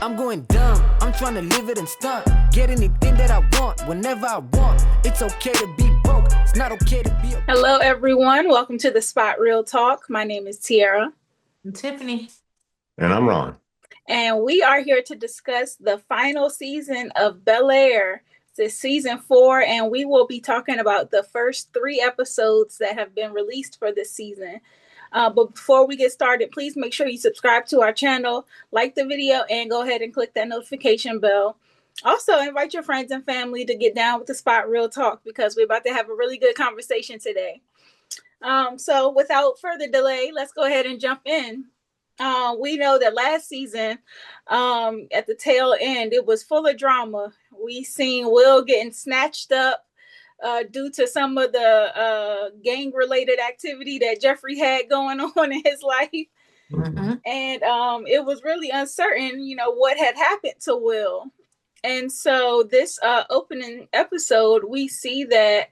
I'm going dumb. I'm trying to live it and stunt. Get anything that I want whenever I want. It's okay to be broke. It's not okay to be. Hello, everyone. Welcome to the Spot Real Talk. My name is Tiara. I'm Tiffany. And I'm Ron. And we are here to discuss the final season of Bel-Air. This season 4, and we will be talking about the first 3 episodes that have been released for this season. But before we get started, please make sure you subscribe to our channel, like the video, and go ahead and click that notification bell. Also, invite your friends and family to get down with the Spot Real Talk because we're about to have a really good conversation today. So without further delay, let's go ahead and jump in. We know that last season, at the tail end, it was full of drama. We seen Will getting snatched up due to some of the gang-related activity that Jeffrey had going on in his life. Mm-hmm. And it was really uncertain, what had happened to Will. And so this opening episode, we see that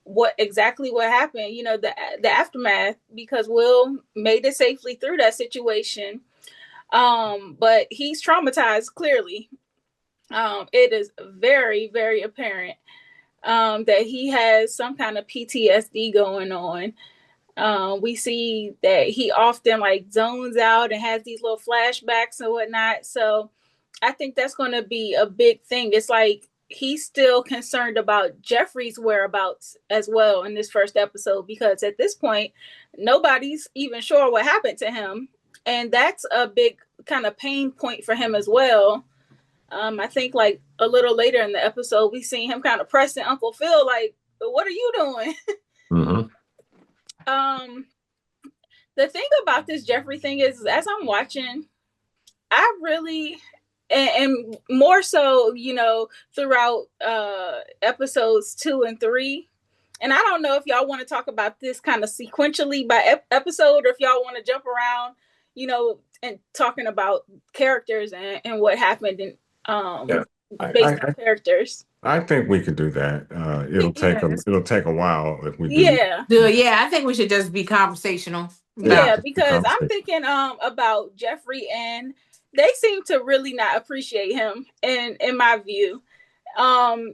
what happened, the aftermath, because Will made it safely through that situation. But he's traumatized, clearly. It is very, very apparent that he has some kind of PTSD going on. We see that he often zones out and has these little flashbacks and whatnot. So I think that's going to be a big thing. It's like he's still concerned about Jeffrey's whereabouts as well in this first episode, because at this point, nobody's even sure what happened to him. And that's a big kind of pain point for him as well. I think a little later in the episode, we seen him kind of pressing Uncle Phil, what are you doing? Mm-hmm. The thing about this Jeffrey thing is, as I'm watching, I really, and more so, throughout episodes 2 and 3. And I don't know if y'all want to talk about this kind of sequentially by episode, or if y'all want to jump around, and talking about characters and what happened in based on characters. I think we could do that. It'll take a while if we do. Yeah, I think we should just be conversational. Yeah, because I'm thinking about Jeffrey, and they seem to really not appreciate him in my view.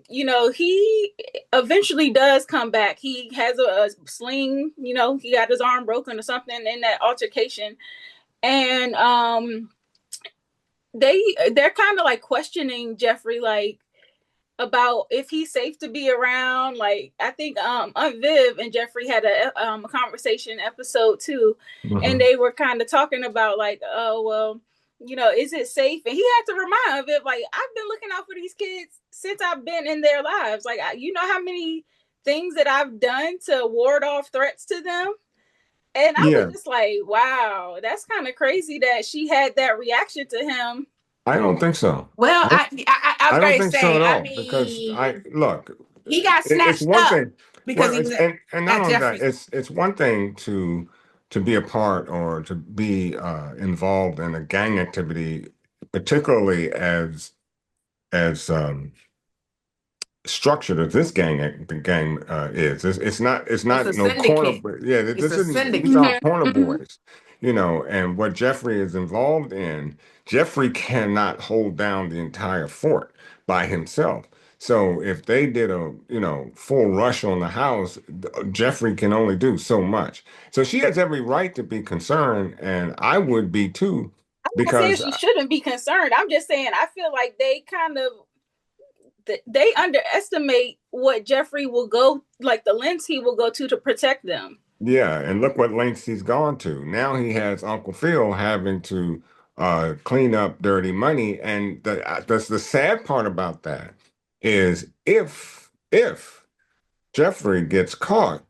He eventually does come back. He has a sling, he got his arm broken or something in that altercation. And they're kind of questioning Jeffrey, about if he's safe to be around. I think Aunt Viv and Jeffrey had a conversation episode 2, Mm-hmm. and they were kind of talking about oh well, is it safe? And he had to remind Viv, I've been looking out for these kids since I've been in their lives. How many things that I've done to ward off threats to them. And I was just wow, that's kind of crazy that she had that reaction to him. I don't think so. Well, I don't think so at all, because he got snatched up because he was and not only that, it's one thing to be a part or to be involved in a gang activity, particularly as structured as this gang is. It's not no corner. Yeah, these aren't corner boys. And what Jeffrey is involved in, Jeffrey cannot hold down the entire fort by himself. So if they did a full rush on the house, Jeffrey can only do so much. So she has every right to be concerned, and I would be too. I'm not saying she shouldn't be concerned. I'm just saying I feel like they underestimate what Jeffrey will go, the lengths he will go to protect them. Yeah, and look what lengths he's gone to. Now he has Uncle Phil having to clean up dirty money, and that's the sad part about that is if Jeffrey gets caught,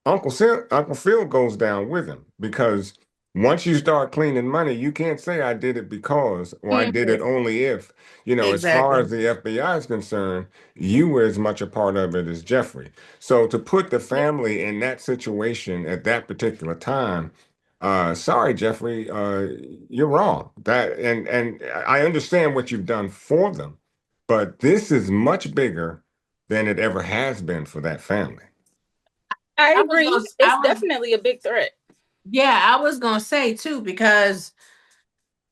Uncle Phil goes down with him, because once you start cleaning money, you can't say I did it because, or I did it only if. As far as the FBI is concerned, you were as much a part of it as Jeffrey. So to put the family in that situation at that particular time, sorry, Jeffrey, you're wrong. And I understand what you've done for them, but this is much bigger than it ever has been for that family. I agree. It's definitely a big threat. Yeah, I was going to say too, because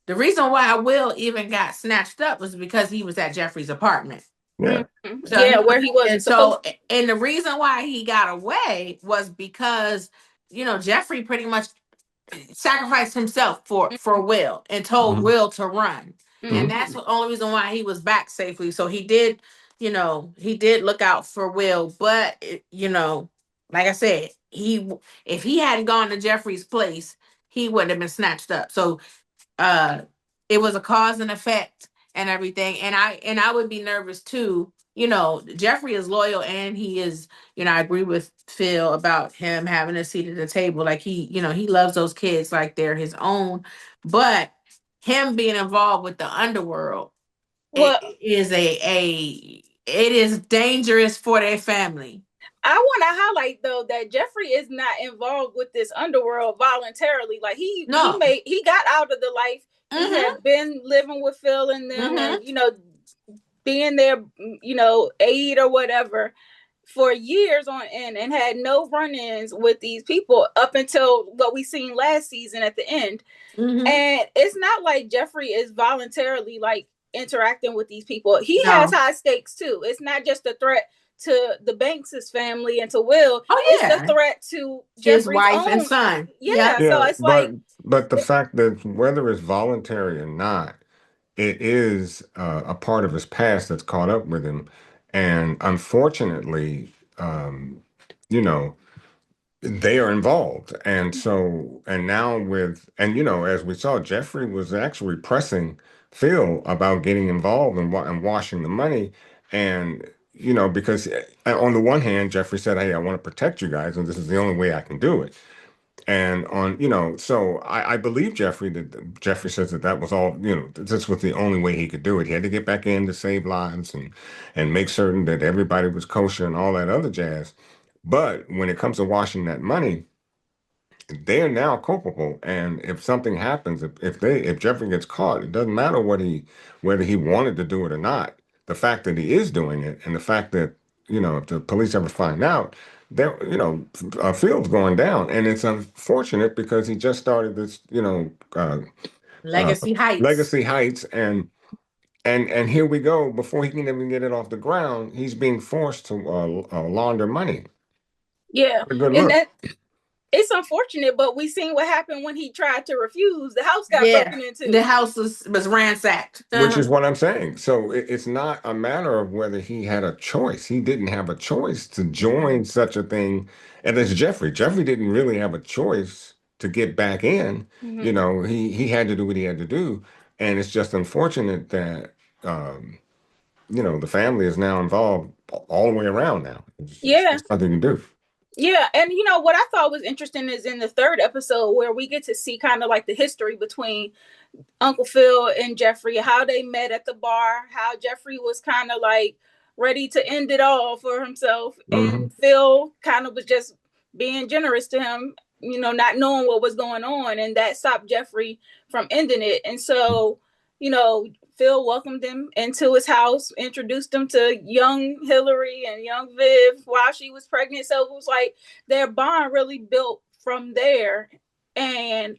The reason why Will even got snatched up was because he was at Jeffrey's apartment. Yeah. So yeah, where he wasn't supposed to. And the reason why he got away was because, Jeffrey pretty much sacrificed himself for Will and told Will to run. And that's the only reason why he was back safely. So he did, he did look out for Will. But, like I said, if he hadn't gone to Jeffrey's place, he wouldn't have been snatched up. So it was a cause and effect and everything. And I would be nervous too. Jeffrey is loyal and he is, I agree with Phil about him having a seat at the table. Like he loves those kids like they're his own. But him being involved with the underworld, it is dangerous for their family. I want to highlight though that Jeffrey is not involved with this underworld voluntarily. Like he got out of the life. He had been living with Phil and them, and being their aide or whatever for years on end, and had no run-ins with these people up until what we seen last season at the end. And it's not like Jeffrey is voluntarily like interacting with these people. He has high stakes too. It's not just a threat to the Banks' family and to Will. It's a threat to his wife and son. So it's but the fact that whether it's voluntary or not, it is a part of his past that's caught up with him. And unfortunately, they are involved. And so, and now as we saw, Jeffrey was actually pressing Phil about getting involved and washing the money. And, because on the one hand, Jeffrey said, hey, I want to protect you guys, and this is the only way I can do it. And so I believe Jeffrey says that was all, this was the only way he could do it. He had to get back in to save lives and make certain that everybody was kosher and all that other jazz. But when it comes to washing that money, they are now culpable. And if something happens, if Jeffrey gets caught, it doesn't matter whether he wanted to do it or not. The fact that he is doing it, and the fact that, if the police ever find out, Phil's going down. And it's unfortunate because he just started this, Legacy Heights. Legacy Heights, and here we go. Before he can even get it off the ground, he's being forced to launder money. Yeah, and it's unfortunate, but we seen what happened when he tried to refuse. The house got broken into. The house was ransacked. Which is what I'm saying. So it's not a matter of whether he had a choice. He didn't have a choice to join such a thing. And as Jeffrey didn't really have a choice to get back in. He had to do what he had to do. And it's just unfortunate that, the family is now involved all the way around now. There's nothing to do. Yeah, and what I thought was interesting is in the third episode where we get to see kind of like the history between Uncle Phil and Jeffrey, how they met at the bar, how Jeffrey was kind of like ready to end it all for himself, and Phil kind of was just being generous to him, not knowing what was going on, and that stopped Jeffrey from ending it. And so, Phil welcomed him into his house, introduced him to young Hillary and young Viv while she was pregnant. So it was like their bond really built from there. And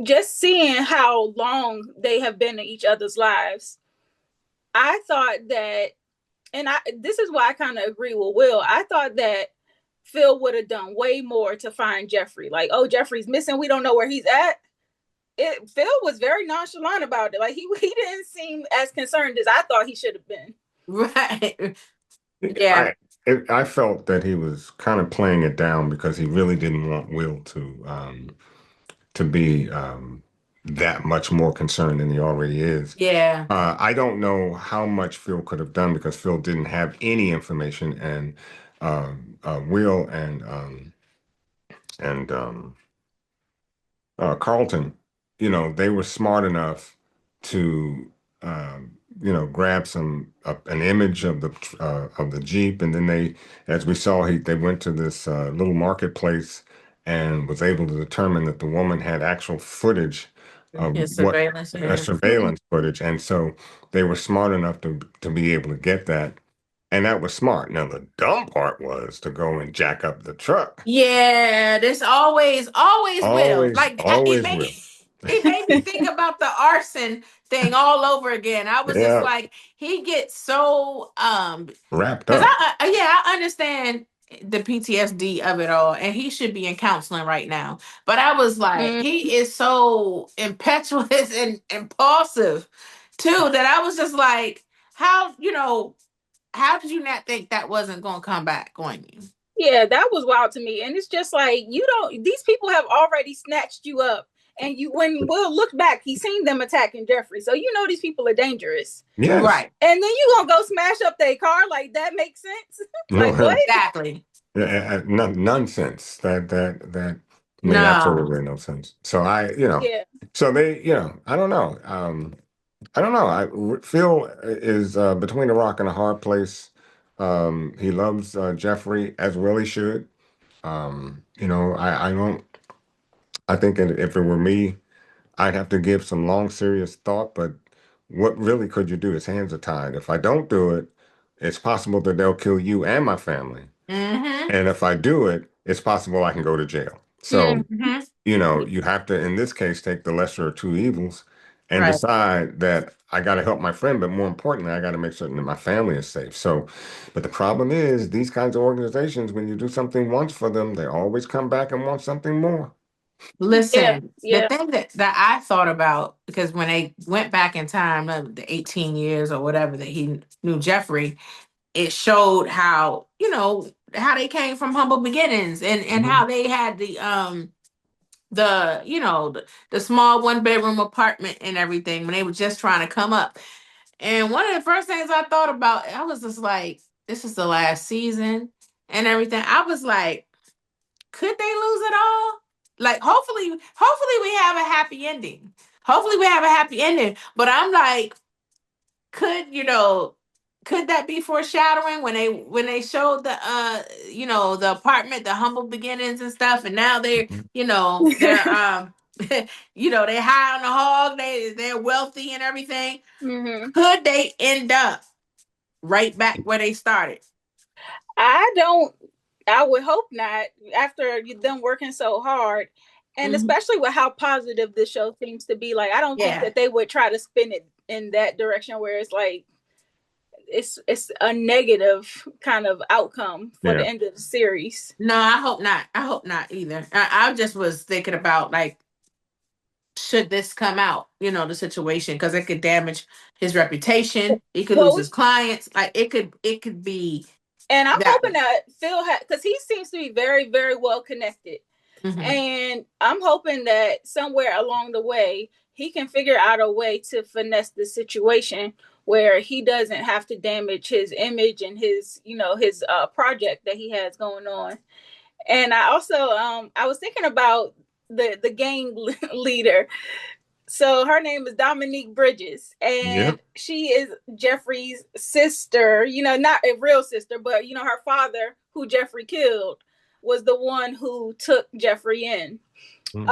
just seeing how long they have been in each other's lives, I thought that, and this is why I kind of agree with Will, I thought that Phil would have done way more to find Jeffrey. Like, oh, Jeffrey's missing. We don't know where he's at. Phil was very nonchalant about it. Like he didn't seem as concerned as I thought he should have been. Right. Yeah. I felt that he was kind of playing it down because he really didn't want Will to be that much more concerned than he already is. Yeah. I don't know how much Phil could have done because Phil didn't have any information, and Will and Carlton, they were smart enough to, grab an image of the Jeep, and then as we saw, they went to this little marketplace and was able to determine that the woman had actual footage of surveillance footage, and so they were smart enough to be able to get that. And that was smart. Now, the dumb part was to go and jack up the truck. Yeah, there's always will. Like, always will. He made me think about the arson thing all over again. I was just Yeah, like, he gets so wrapped because up. I understand the PTSD of it all, and he should be in counseling right now. But I was like, Mm, he is so impetuous and impulsive too that I was just like, how how did you not think that wasn't going to come back on you? yeah, that was wild to me. And it's just like, you don't, these people have already snatched you up. And you, when Will looked back, he seen them attacking Jeffrey. So you know these people are dangerous. Yes. Right. And then you gonna go smash up their car? Like, that makes sense? Like, what? Exactly. Nonsense. That made No. absolutely no sense. So Yeah. so they, I don't know. I don't know. Phil is between a rock and a hard place. He loves Jeffrey as well he should. I don't. I think if it were me, I'd have to give some long, serious thought. But what really could you do? His hands are tied. If I don't do it, it's possible that they'll kill you and my family. Mm-hmm. And if I do it, it's possible I can go to jail. So, Mm, Mm-hmm. you have to, in this case, take the lesser of two evils and Right. decide that I got to help my friend, but more importantly, I got to make certain that my family is safe. So, but the problem is, these kinds of organizations, when you do something once for them, they always come back and want something more. yeah. Listen, the Yeah. thing that I thought about, because when they went back in time, the 18 years or whatever that he knew Jeffrey, it showed how, how they came from humble beginnings, and Mhm. how they had the small 1 bedroom apartment and everything when they were just trying to come up. And one of the first things I thought about, I was just like, this is the last season and everything. I was like, could they lose it all? Like, hopefully we have a happy ending. Hopefully we have a happy ending. But I'm like, could that be foreshadowing when they showed the apartment, the humble beginnings and stuff, and now they're they high on the hog, they're wealthy and everything. hmm Could they end up right back where they started? I don't, I would hope not after you them working so hard. And Mhm. especially with how positive this show seems to be. Like, I don't think Yeah. that they would try to spin it in that direction where it's like, it's a negative kind of outcome for the Yeah. end of the series. No, I hope not. I hope not either. I just was thinking about, like, should this come out, the situation, because it could damage his reputation. He could lose Well, his clients. Like, it could be and I'm that. hoping that Phil because he seems to be very, very well connected. Mm-hmm. And I'm hoping that somewhere along the way, he can figure out a way to finesse the situation where he doesn't have to damage his image and his project that he has going on. And I also I was thinking about the gang leader. So her name is Dominique Bridges, and Yep. she is Jeffrey's sister. Not a real sister, but her father, who Jeffrey killed, was the one who took Jeffrey in. Hmm.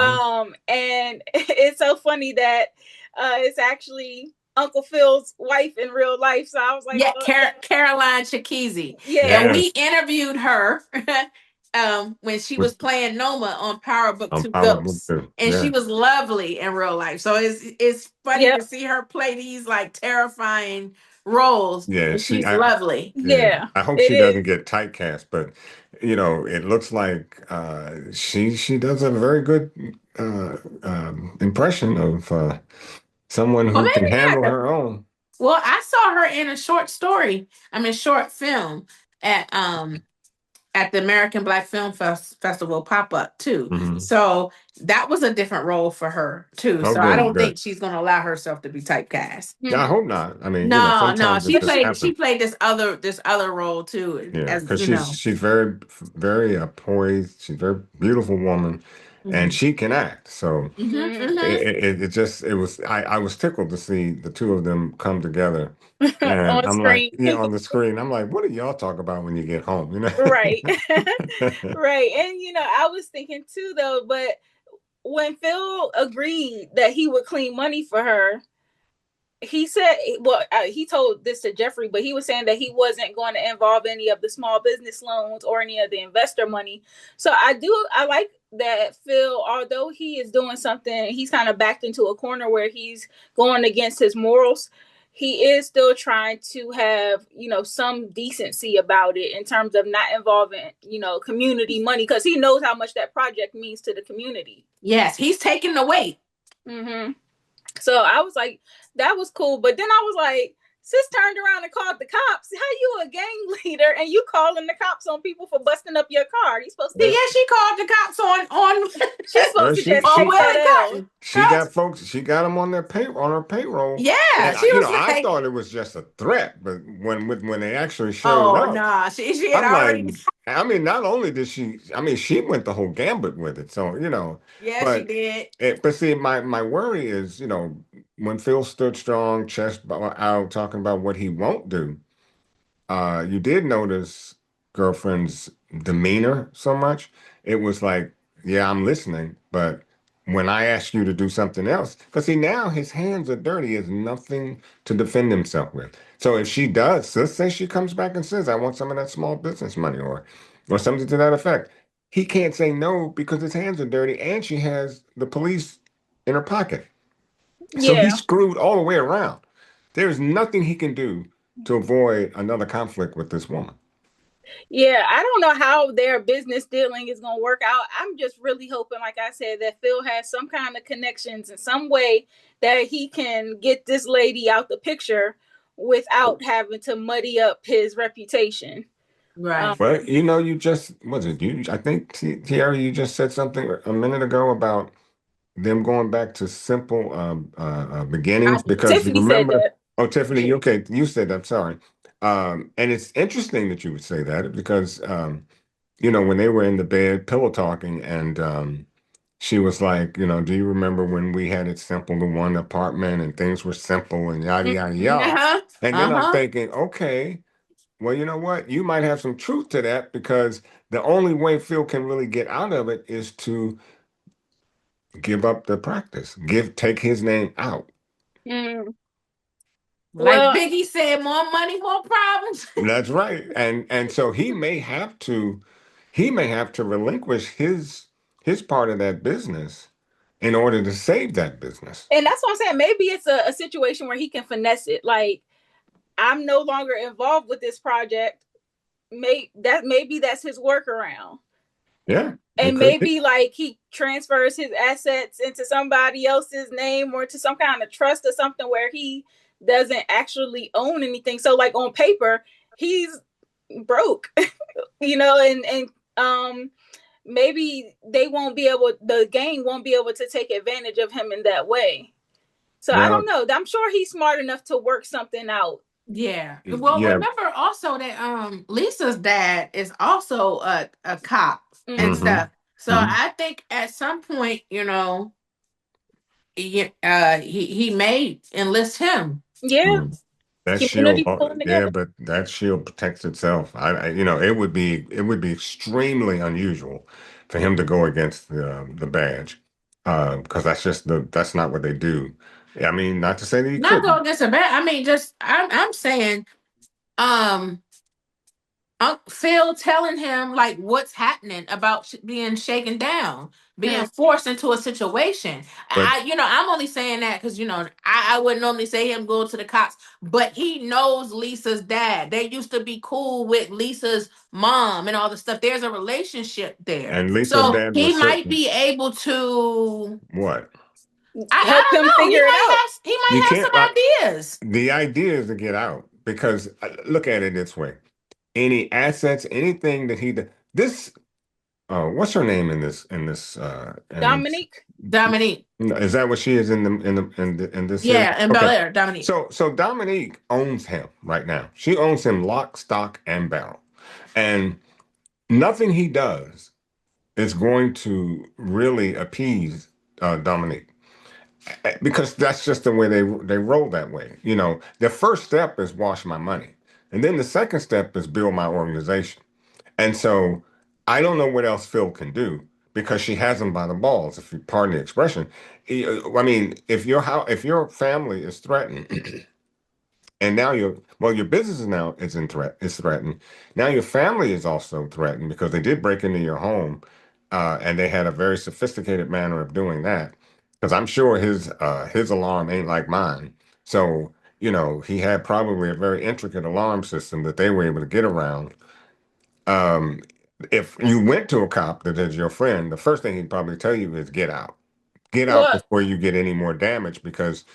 And it's so funny that it's actually Uncle Phil's wife in real life. So I was like, Yeah, oh, Caroline Chakizi. yeah, And Yes. we interviewed her when she With was playing Noma on Power Book Two Power Book Ghosts. 2. And she Yeah. was lovely in real life. So it's funny yeah, to see her play these, like, terrifying roles. Yeah. And she's lovely. Yeah. yeah, I hope it she doesn't is. get typecast, but it looks like she does a very good impression of someone Well, who can maybe handle not. her own. Well, I saw her in a short story. I mean, short film at the American Black Film Festival pop up too. Hmm. So that was a different role for her too. Oh, So I good, don't good. think she's going to allow herself to be typecast. Yeah, I Mhm. hope not. I mean, No, no, sometimes it But just she happens. played this other role too, Yeah, as because you she's know. she's very very poised. She's a very beautiful woman, and Hmm. she can act. So Hmm. Mhm. Hmm. it was I was tickled to see the two of them come together, and On I'm like, screen. yeah, on the screen. I'm like, what do y'all talk about when you get home? Right. Right. And I was thinking too though, but when Phil agreed that he would clean money for her, he said, well, he told this to Jeffrey, but he was saying that he wasn't going to involve any of the small business loans or any of the investor money. So I like that Phil, although he is doing something, he's kind of backed into a corner where he's going against his morals. He is still trying to have, some decency about it in terms of not involving, community money, because he knows how much that project means to the community. Yes, he's taking the weight. Mm-hmm. So I was like, that was cool. But then I was like, sis turned around and called the cops. How you a gang leader and you calling the cops on people for busting up your car? You supposed to? Yeah, she called the cops on. She's supposed to just take that L. She got folks. She got them on her payroll. Yeah, and she was I like, thought it was just a threat, but when they actually showed up, nah, she had I'm already. like, I mean, not only did she, I mean, she went the whole gambit with it. So Yeah, but she did. but see, my worry is, when Phil stood strong, chest out, talking about what he won't do. You did notice girlfriend's demeanor so much. It was like, yeah, I'm listening, but when I ask you to do something else, because see, now his hands are dirty, he has nothing to defend himself with. So if she does, let's say she comes back and says, I want some of that small business money or something to that effect. He can't say no because his hands are dirty and she has the police in her pocket. So he's Yeah. screwed all the way around. There's nothing he can do to avoid another conflict with this woman. Yeah, I don't know how their business dealing is going to work out. I'm just really hoping, like I said, that Phil has some kind of connections in some way that he can get this lady out the picture without having to muddy up his reputation. Right. But you just was it you? I think Tiara, you just said something a minute ago about them going back to simple beginnings because you Tiffany said remember. that. Oh, Tiffany, okay, you said that. Sorry. And it's interesting that you would say that because when they were in the bed pillow talking, and she was like, do you remember when we had it simple, the one apartment, and things were simple and yada yada yada. Uh-huh. And then I'm thinking, okay. Well, you know what? You might have some truth to that because the only way Phil can really get out of it is to give up the practice, take his name out. Mm. Like Well, Biggie said, more money, more problems. That's right. And so he may have to relinquish his part of that business in order to save that business. and that's what I'm saying. Maybe it's a situation where he can finesse it. Like, I'm no longer involved with this project. Maybe that's his workaround. Yeah. And maybe like he transfers his assets into somebody else's name or to some kind of trust or something where he doesn't actually own anything. So like on paper, he's broke, and maybe the gang won't be able to take advantage of him in that way. So I don't know. I'm sure he's smart enough to work something out. Yeah. Well, remember also that Lisa's dad is also a cop and stuff. So I think at some point, he may enlist him. Yeah. That shield, yeah, but that shield protects itself. It would be extremely unusual for him to go against the badge, because that's not what they do. I mean, not to say that he Not go couldn't. against a bad. I mean, just I'm saying, Phil telling him like what's happening about being shaken down, being forced into a situation. But I'm only saying that because I wouldn't normally say him go to the cops, but he knows Lisa's dad. They used to be cool with Lisa's mom and all the stuff. There's a relationship there, and Lisa's so dad he was might certain be able to what? Help I him don't know. figure it out. He You might have can't. some ideas. The idea is to get out because look at it this way: any assets, anything that this. What's her name in this? Dominique. Dominique. Is that what she is in this series? Yeah, in Okay. Bel-Air, Dominique. So Dominique owns him right now. She owns him lock, stock, and barrel, and nothing he does is going to really appease Dominique because that's just the way they roll that way. The first step is wash my money, and then the second step is build my organization. And so I don't know what else Phil can do, because she has him by the balls, if you pardon the expression. I mean, if your family is threatened, and now your business is now is threatened. Now your family is also threatened because they did break into your home, and they had a very sophisticated manner of doing that. Because I'm sure his alarm ain't like mine. So, he had probably a very intricate alarm system that they were able to get around. Um, if you went to a cop that is your friend, the first thing he'd probably tell you is get out. Get out Well, before you get any more damage because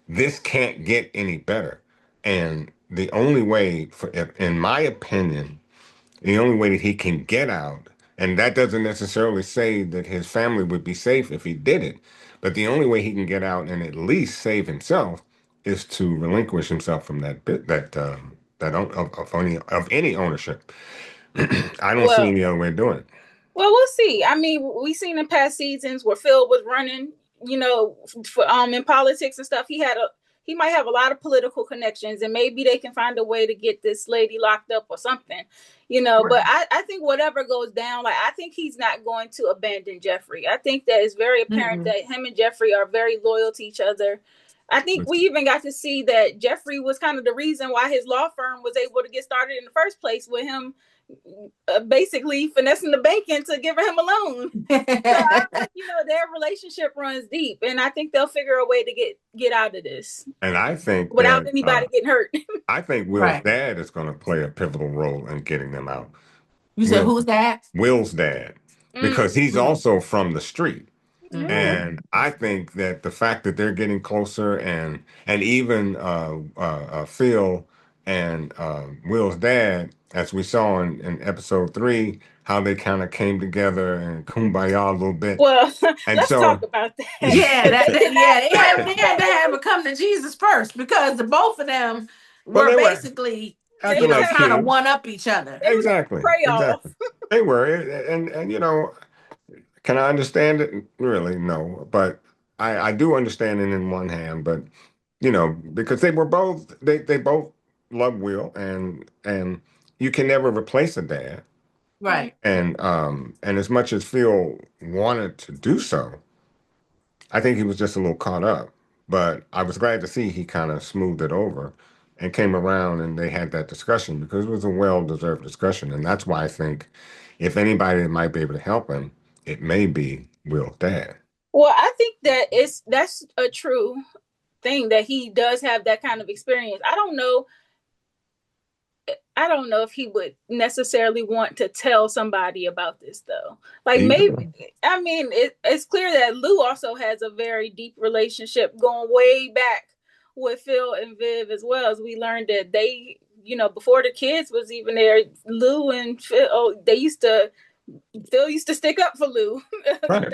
this can't get any better. And the only way, in my opinion, the only way that he can get out, and that doesn't necessarily say that his family would be safe if he did it, but the only way he can get out and at least save himself is to relinquish himself from of any ownership. I don't see well, any other way of doing it. Well, we'll see. I mean, we've seen in past seasons where Phil was running, in politics and stuff. He might have a lot of political connections, and maybe they can find a way to get this lady locked up or something, Right. But I think whatever goes down, like I think he's not going to abandon Jeffrey. I think that it's very apparent Mm-mm. that him and Jeffrey are very loyal to each other. I think we even got to see that Jeffrey was kind of the reason why his law firm was able to get started in the first place with him basically finessing the bank into giving him a loan. So I think their relationship runs deep, and I think they'll figure a way to get out of this And I think without that anybody getting hurt. I think Will's Right. dad is going to play a pivotal role in getting them out. You said Will who's that? Will's dad, Mm, because he's Mm-hmm. also from the street. Mm-hmm. yeah. And I think that the fact that they're getting closer and even Phil and Will's dad, as we saw in episode 3, how they kind of came together and kumbaya a little bit. Well, And let's talk so, about that Yeah, because they had to have him come to Jesus first because the both of them well, were they were basically, they acting like were trying to kids. one up each other. they were Exactly, pray off. exactly. They were, and can I understand it? Really, no. But I do understand it in one hand, but because they both love Will and you can never replace a dad. Mm. Right. And as much as Phil wanted to do so, I think he was just a little caught up. But I was glad to see he kind of smoothed it over and came around and they had that discussion because it was a well-deserved discussion. And that's why I think if anybody might be able to help him, it may be Will's dad. Well, I think that that's a true thing that he does have that kind of experience. I don't know if he would necessarily want to tell somebody about this though. Like maybe, I mean, it's clear that Lou also has a very deep relationship going way back with Phil and Viv as well. As we learned that they, before the kids was even there, Lou and Phil, Phil used to stick up for Lou, Right.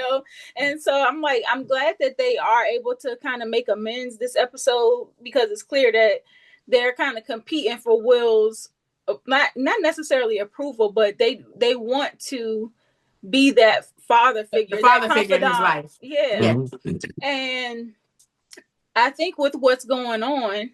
And so I'm glad that they are able to kind of make amends this episode because it's clear that they're kind of competing for Will's not necessarily approval, but they want to be that father The figure, that father figure in his confidant. life. Yeah. Yeah. And I think with what's going on,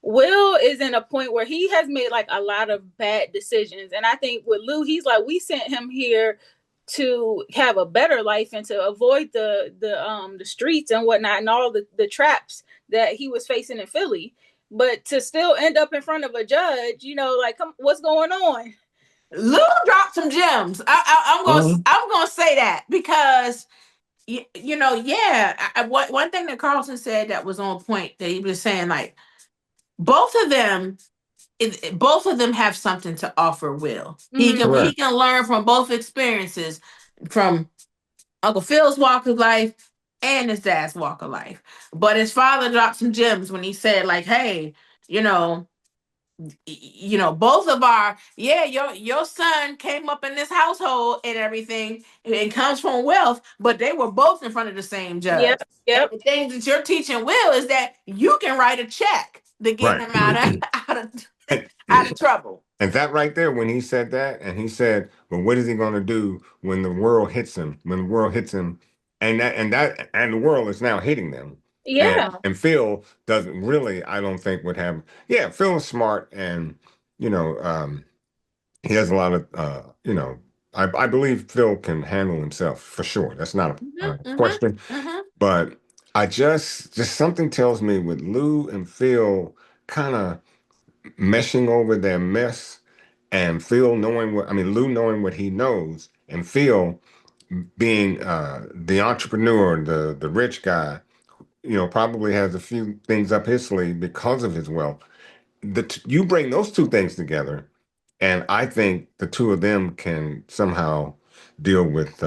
Will is in a point where he has made like a lot of bad decisions. And I think with Lou, he's like, we sent him here to have a better life and to avoid the streets and whatnot and all the traps that he was facing in Philly. But to still end up in front of a judge, like, what's going on? Lou dropped some gems. I'm gonna say that because one thing that Carlton said that was on point that he was saying like both of them both of them have something to offer Will. He Mm-hmm. can he Correct. can learn from both experiences from Uncle Phil's walk of life and his dad's walk of life. But his father dropped some gems when he said like, hey, you know, both of your son came up in this household and everything and comes from wealth, but they were both in front of the same judge. Yep. And Yep. the things that you're teaching Will is that you can write a check to get Right. him out of And, out of trouble. and that right there, when he said that, and he said, "Well, what is he going to do when the world hits him? When the world hits him, and the world is now hitting them." Yeah. And Phil doesn't really, I don't think, would have. Yeah, Phil is smart, and you know, um, he has a lot of I believe Phil can handle himself for sure. That's not Hmm. a Hmm. question. Hmm. But I just something tells me with Lou and Phil kind of meshing over their mess, and Phil knowing what I mean, Lou knowing what he knows, and Phil being the entrepreneur, the rich guy, probably has a few things up his sleeve because of his wealth. You bring those two things together, and I think the two of them can somehow deal with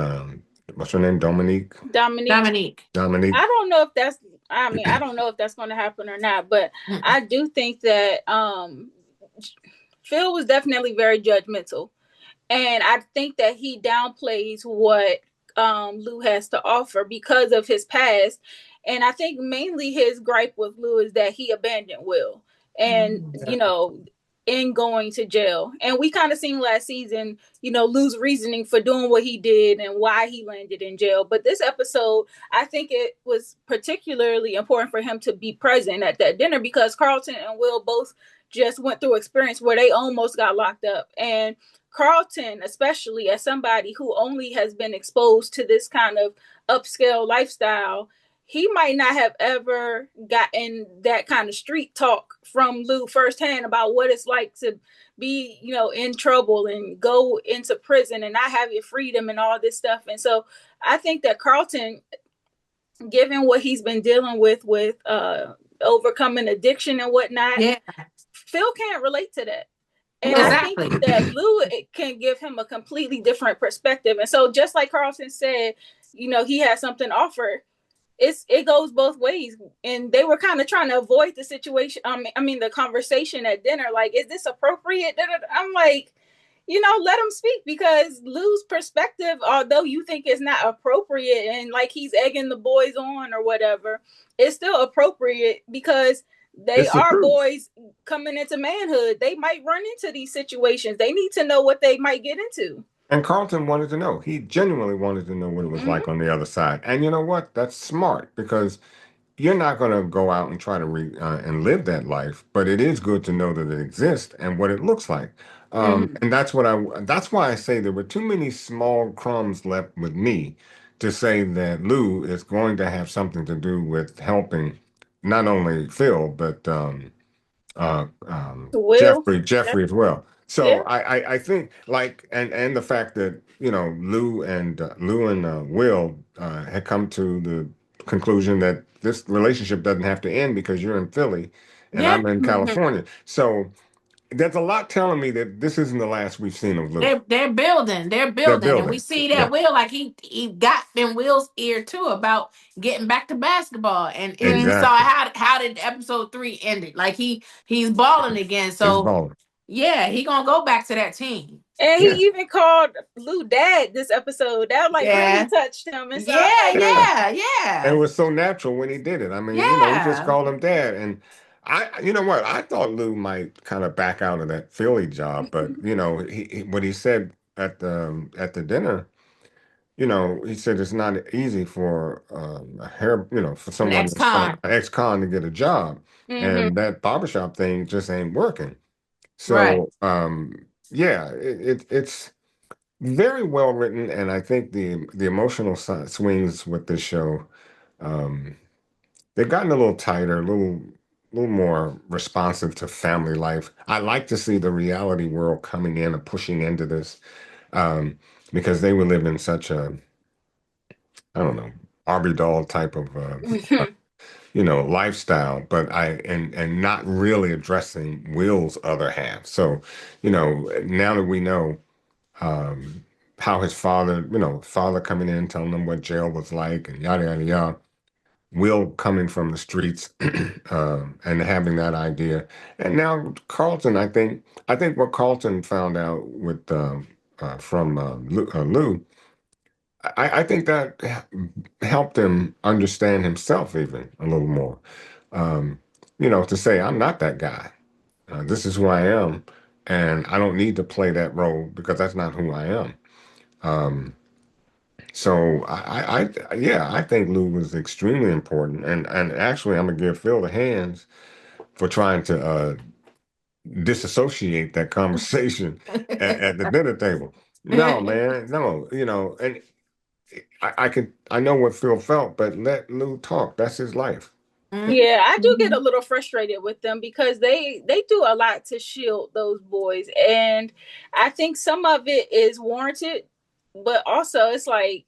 what's her name, Dominique. Dominique. Dominique. I Dominique. don't know if that's. I mean, I don't know if that's going to happen or not, but Mm. I do think that Phil was definitely very judgmental, and I think that he downplays what Lou has to offer because of his past. And I think mainly his gripe with Lou is that he abandoned Will, and Mhm. you know, in going to jail. And we kind of seen last season, Lou's reasoning for doing what he did and why he landed in jail. But this episode, I think it was particularly important for him to be present at that dinner because Carlton and Will both just went through experience where they almost got locked up. And Carlton, especially as somebody who only has been exposed to this kind of upscale lifestyle, he might not have ever gotten that kind of street talk from Lou firsthand about what it's like to be, in trouble and go into prison and not have your freedom and all this stuff. And so I think that Carlton, given what he's been dealing with overcoming addiction and whatnot, Yeah, Phil can't relate to that. And I No. think exactly. that Lou can give him a completely different perspective. And so, just like Carlton said, he has something to offer. It goes both ways, and they were kind of trying to avoid the situation. I mean, the conversation at dinner, like, is this appropriate? I'm like, let him speak because Lou's perspective, although you think it's not appropriate and like he's egging the boys on or whatever, it's still appropriate because they It's the are truth. boys coming into manhood. They might run into these situations. They need to know what they might get into. And Carlton wanted to know. He genuinely wanted to know what it was Mm-hmm. like on the other side. And you know what? That's smart because you're not going to go out and try to and live that life, but it is good to know that it exists and what it looks like. Mm-hmm. And that's why I say there were too many small crumbs left with me to say that Lou is going to have something to do with helping not only Phil, but Will. Jeffrey as well. So Yeah. I think like and the fact that Lou and Will had come to the conclusion that this relationship doesn't have to end because you're in Philly and Yeah, I'm in Mm-hmm. California. So there's a lot telling me that this isn't the last we've seen of Lou. they're building, they're They're building, and we building. see Yeah, that Will, like he got in Will's ear too about getting back to basketball, and we saw exactly. how did episode 3 ended. Like he's balling again, It's so balling. yeah, he gonna go back to that team. And Yeah. he even called Lou dad this episode. That like really Yeah, touched him. And so I'm yeah, like, Yeah. yeah, And it yeah, was so natural when he did it. I mean, he just yeah. called him dad. And you know what? I thought Lou might kind of back out of that Philly job, but what he said at the dinner, he said it's not easy for a hair, for An someone that's an ex-con, ex-con to get a job, mm-hmm. and that barbershop thing just ain't working. right? So, yeah, it's very well written, and I think the emotional swings with this show. Um, they've gotten a little tighter, little more responsive to family life. I like to see the reality world coming in and pushing into this, um, because they would live in such a, I don't know, Barbie doll type of, lifestyle, but and not really addressing Will's other half. So, now that we know, um, how his father coming in, telling him what jail was like and yada, yada, yada. Will coming from the streets and having that idea. And now Carlton, I think what Carlton found out with from Lou, I think that helped him understand himself even a little more. Um, to say I'm not that guy. This is who I am, and I don't need to play that role because that's not who I am. Um, so yeah, I think Lou was extremely important, and actually, I'm gonna give Phil the hands for trying to disassociate that conversation at the dinner table. No, man, no. And I know what Phil felt, but let Lou talk. That's his life. Yeah, I do get a Mhm. little frustrated with them because they do a lot to shield those boys, and I think some of it is warranted, but also it's like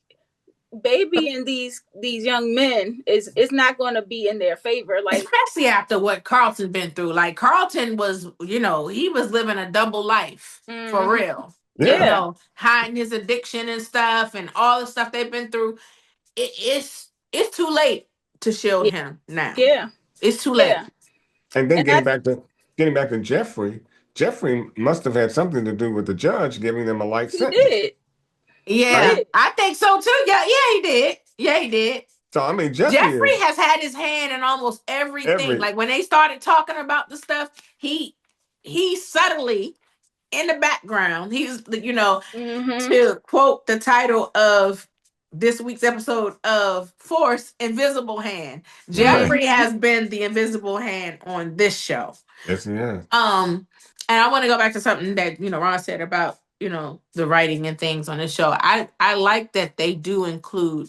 babying these young men is not going to be in their favor. Like, Especially after what Carlton been through. Like Carlton was, he was living a double life for mm-hmm, real. Yeah. yeah, Hiding his addiction and stuff and all the stuff they've been through. It's too late to shield yeah, him now. yeah, It's too late. yeah, And then and I getting back to Jeffrey. Jeffrey must have had something to do with the judge giving them a life he sentence, did, he right? Yeah, did, I think so too. Yeah, yeah, he did. Yeah, he did. So I mean, Jeffrey Jeffrey is has had his hand in almost everything. every Like when they started talking about the stuff, he subtly in the background. He's mm-hmm, to quote the title of this week's episode of Force, Invisible Hand. right. Jeffrey has been the invisible hand on this show. Yes, he is. And I want to go back to something that Ron said about the writing and things on this show. I like that they do include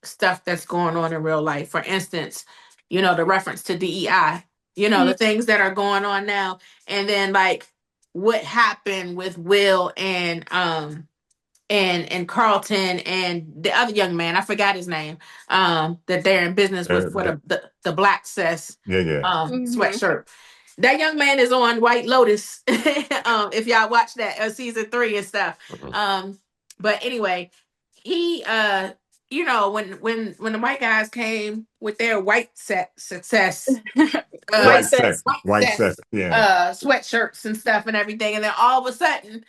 stuff that's going on in real life. For instance, the reference to DEI, the things that are going on now, and then like what happened with Will and Carlton and the other young man, I forgot his name, that they're in business with for That- the black cess yeah, yeah. mm-hmm. sweatshirt. That young man is on White Lotus. If y'all watch that season 3 and stuff. Mhm. But anyway, he when the white guys came with their success White White sex, sex, white white sex. sex Yeah. sweatshirts and stuff and everything, and then all of a sudden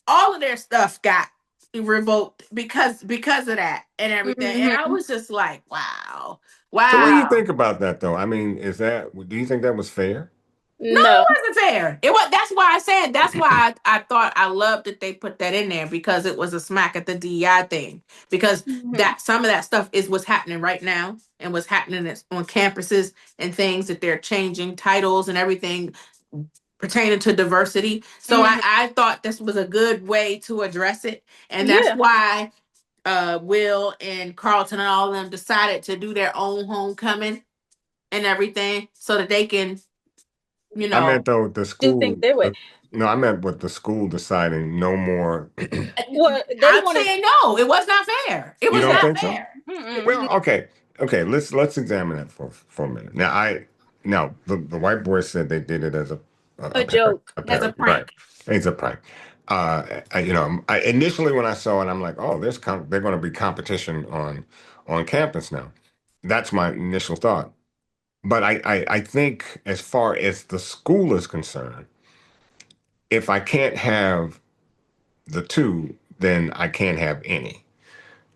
all of their stuff got revoked because of that and everything. And I mm-hmm. was just like, wow, So what do you wow. think about that, though? I mean, do you think that was fair? No, No, it wasn't fair. It was. That's why I said. That's why I thought I loved that they put that in there because it was a smack at the DEI thing. Because mm-hmm. that some of that stuff is what's happening right now and what's happening on campuses and things that they're changing titles and everything pertaining to diversity. So I, Mm-hmm. I thought this was a good way to address it, and that's Yeah, why Will and Carlton and all of them decided to do their own homecoming and everything so that they can, you I know. meant though the do things school. their way. No, I meant with the school deciding no more. Well, they I'm wanted. saying no, it was not fair. It You was don't not think so? fair. Mm-mm. Well, okay, okay. Let's examine that for a minute. Now the white boy said they did it as A joke. a As a parody, right? prank. It's a prank. Initially when I saw it, I'm like, oh, they're going to be competition on campus now. That's my initial thought. But I think as far as the school is concerned, if I can't have the two, then I can't have any.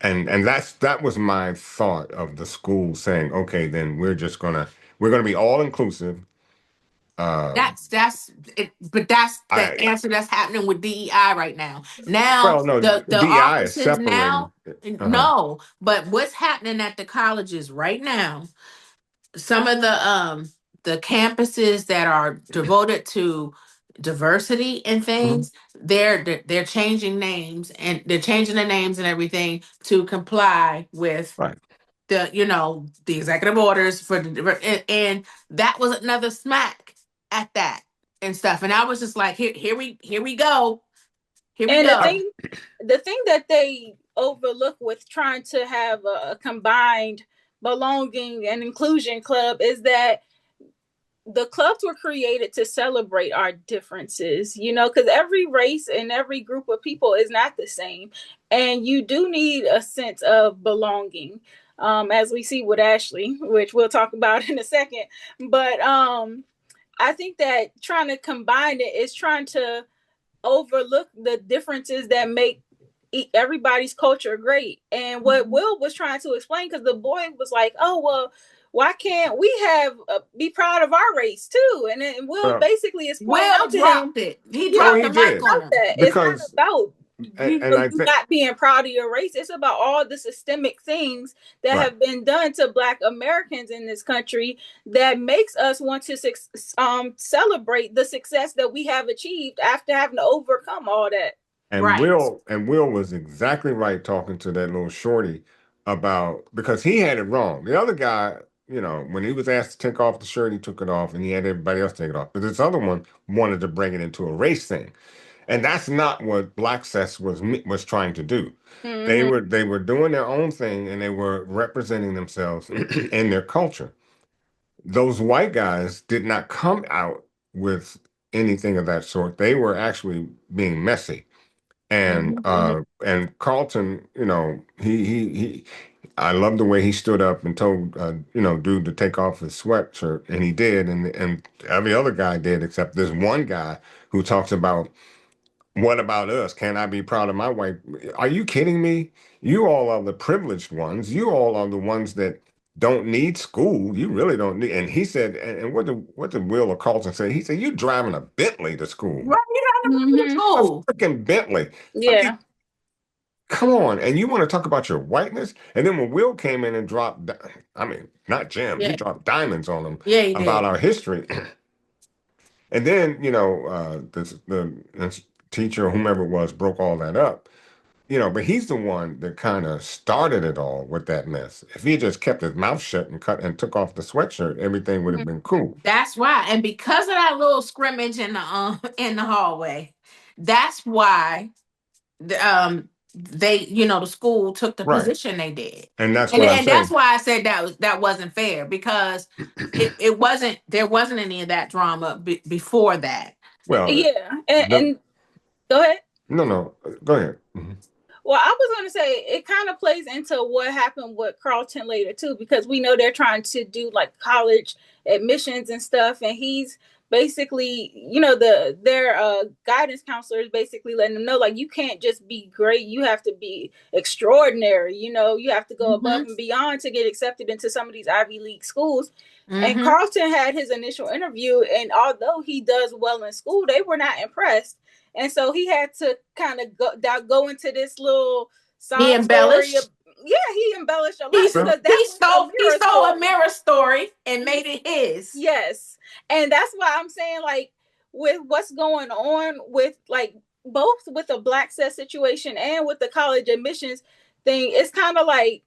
And that was my thought of the school saying, okay, then we're gonna be all inclusive. That's it, but that's the I answer that's happening with DEI right now. Now Well, no, the DEI is offices separating. now, Uh-huh. no, but what's happening at the colleges right now, some of the campuses that are devoted to diversity and Mhm. things, they're changing names and they're changing the names and everything to comply with Right. the executive orders for and that was another smack at that and stuff. And I was just like, here we go. Here we And I, go. the thing that they overlook with trying to have a combined belonging and inclusion club is that the clubs were created to celebrate our differences, because every race and every group of people is not the same. And you do need a sense of belonging, as we see with Ashley, which we'll talk about in a second. But I think that trying to combine it is trying to overlook the differences that make everybody's culture great. And what Will was trying to explain, because the boy was like, "Oh well, why can't we have be proud of our race too?" And then Will well, basically is pointing Will out to him, dropped it. He "Yeah, oh, dropped he the it's not mic did on about him. that. It's not because about and I you think not being proud of your race. It's about all the systemic things that right. have been done to Black Americans in this country that makes us want to celebrate the success that we have achieved after having to overcome all that." And Right. Will was exactly right talking to that little shorty about because he had it wrong. The other guy, when he was asked to take off the shirt, he took it off and he had everybody else take it off. But this other one wanted to bring it into a race thing. And that's not what Black Sess was trying to do. They were doing their own thing and they were representing themselves and their culture. Those white guys did not come out with anything of that sort. They were actually being messy. And Carlton, he I love the way he stood up and told dude to take off his sweatshirt, and he did, and every other guy did except this one guy who talks about what about us? Can I be proud of my wife? Are you kidding me? You all are the privileged ones. You all are the ones that don't need school. You really don't need. And he said, and what did Will or Carlton say? He said, "You driving a Bentley to school, Right. You don't have to Mm-hmm. a school. freaking Bentley." I mean, Yeah. come on. And you want to talk about your whiteness? And then when Will came in and dropped, I mean, not gems, he Yeah. dropped diamonds on them Yeah, he about did. our history. And then, the teacher or whomever it was broke all that up. But he's the one that kind of started it all with that mess. If he had just kept his mouth shut and cut and took off the sweatshirt, everything would have been cool. That's why. And because of that little scrimmage in the hallway, that's why they, the school took the Right. position they did. And that's And what I'm and that's saying. why I said that wasn't fair, because it wasn't, there wasn't any of that drama before that. Well, Yeah. And, the, and go ahead. no, go ahead. Mhm. Well, I was going to say it kind of plays into what happened with Carlton later too, because we know they're trying to do like college admissions and stuff, and he's basically, their guidance counselor is basically letting them know like you can't just be great, you have to be extraordinary. You have to go above and beyond to get accepted into some of these Ivy League schools. And Carlton had his initial interview, and although he does well in school, they were not impressed. And so he had to kind of go into this little He sob story. embellished. Yeah, he embellished a lot He, because that he was a stole he mirror stole story. a mirror story and made it his. Yes. And that's why I'm saying, like, with what's going on with, like, both with the Black Set situation and with the college admissions thing, it's kind of like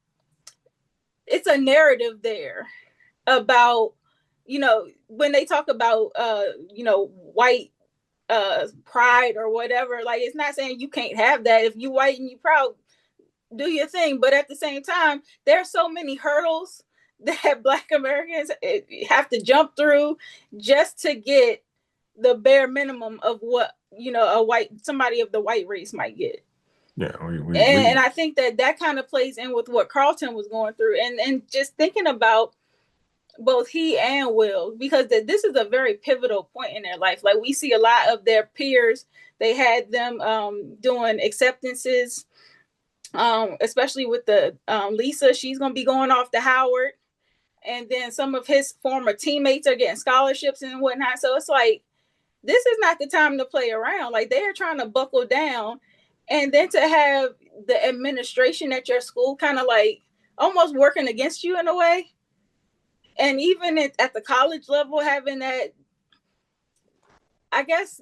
it's a narrative there about, when they talk about, white pride or whatever. Like, it's not saying you can't have that. If you white and you proud, do your thing. But at the same time, there are so many hurdles that Black Americans have to jump through just to get the bare minimum of what somebody of the white race might get. Yeah, and I think that kind of plays in with what Carlton was going through, and just thinking about both he and Will, because this is a very pivotal point in their life. Like, we see a lot of their peers, they had them doing acceptances, especially with the Lisa, she's going to be going off to Howard. And then some of his former teammates are getting scholarships and whatnot. So it's like, this is not the time to play around. Like, they are trying to buckle down. And then to have the administration at your school kind of like almost working against you in a way. And even at the college level, having that, I guess,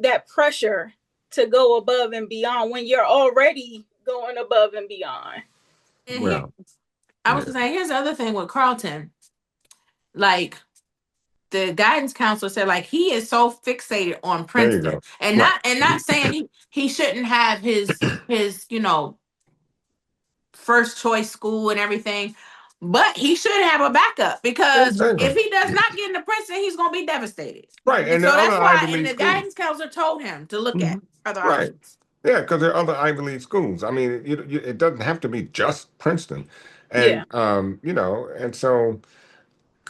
that pressure to go above and beyond when you're already going above and beyond. Well, I was saying, here's the other thing with Carlton. Like, the guidance counselor said, like, he is so fixated on Princeton, and not saying he shouldn't have his first choice school and everything, but he should have a backup, because if he does not get into Princeton, he's going to be devastated. Right, and so that's why, and the guidance counselor told him to look at other options. Yeah, because there are other Ivy League schools. I mean, it doesn't have to be just Princeton, and and so.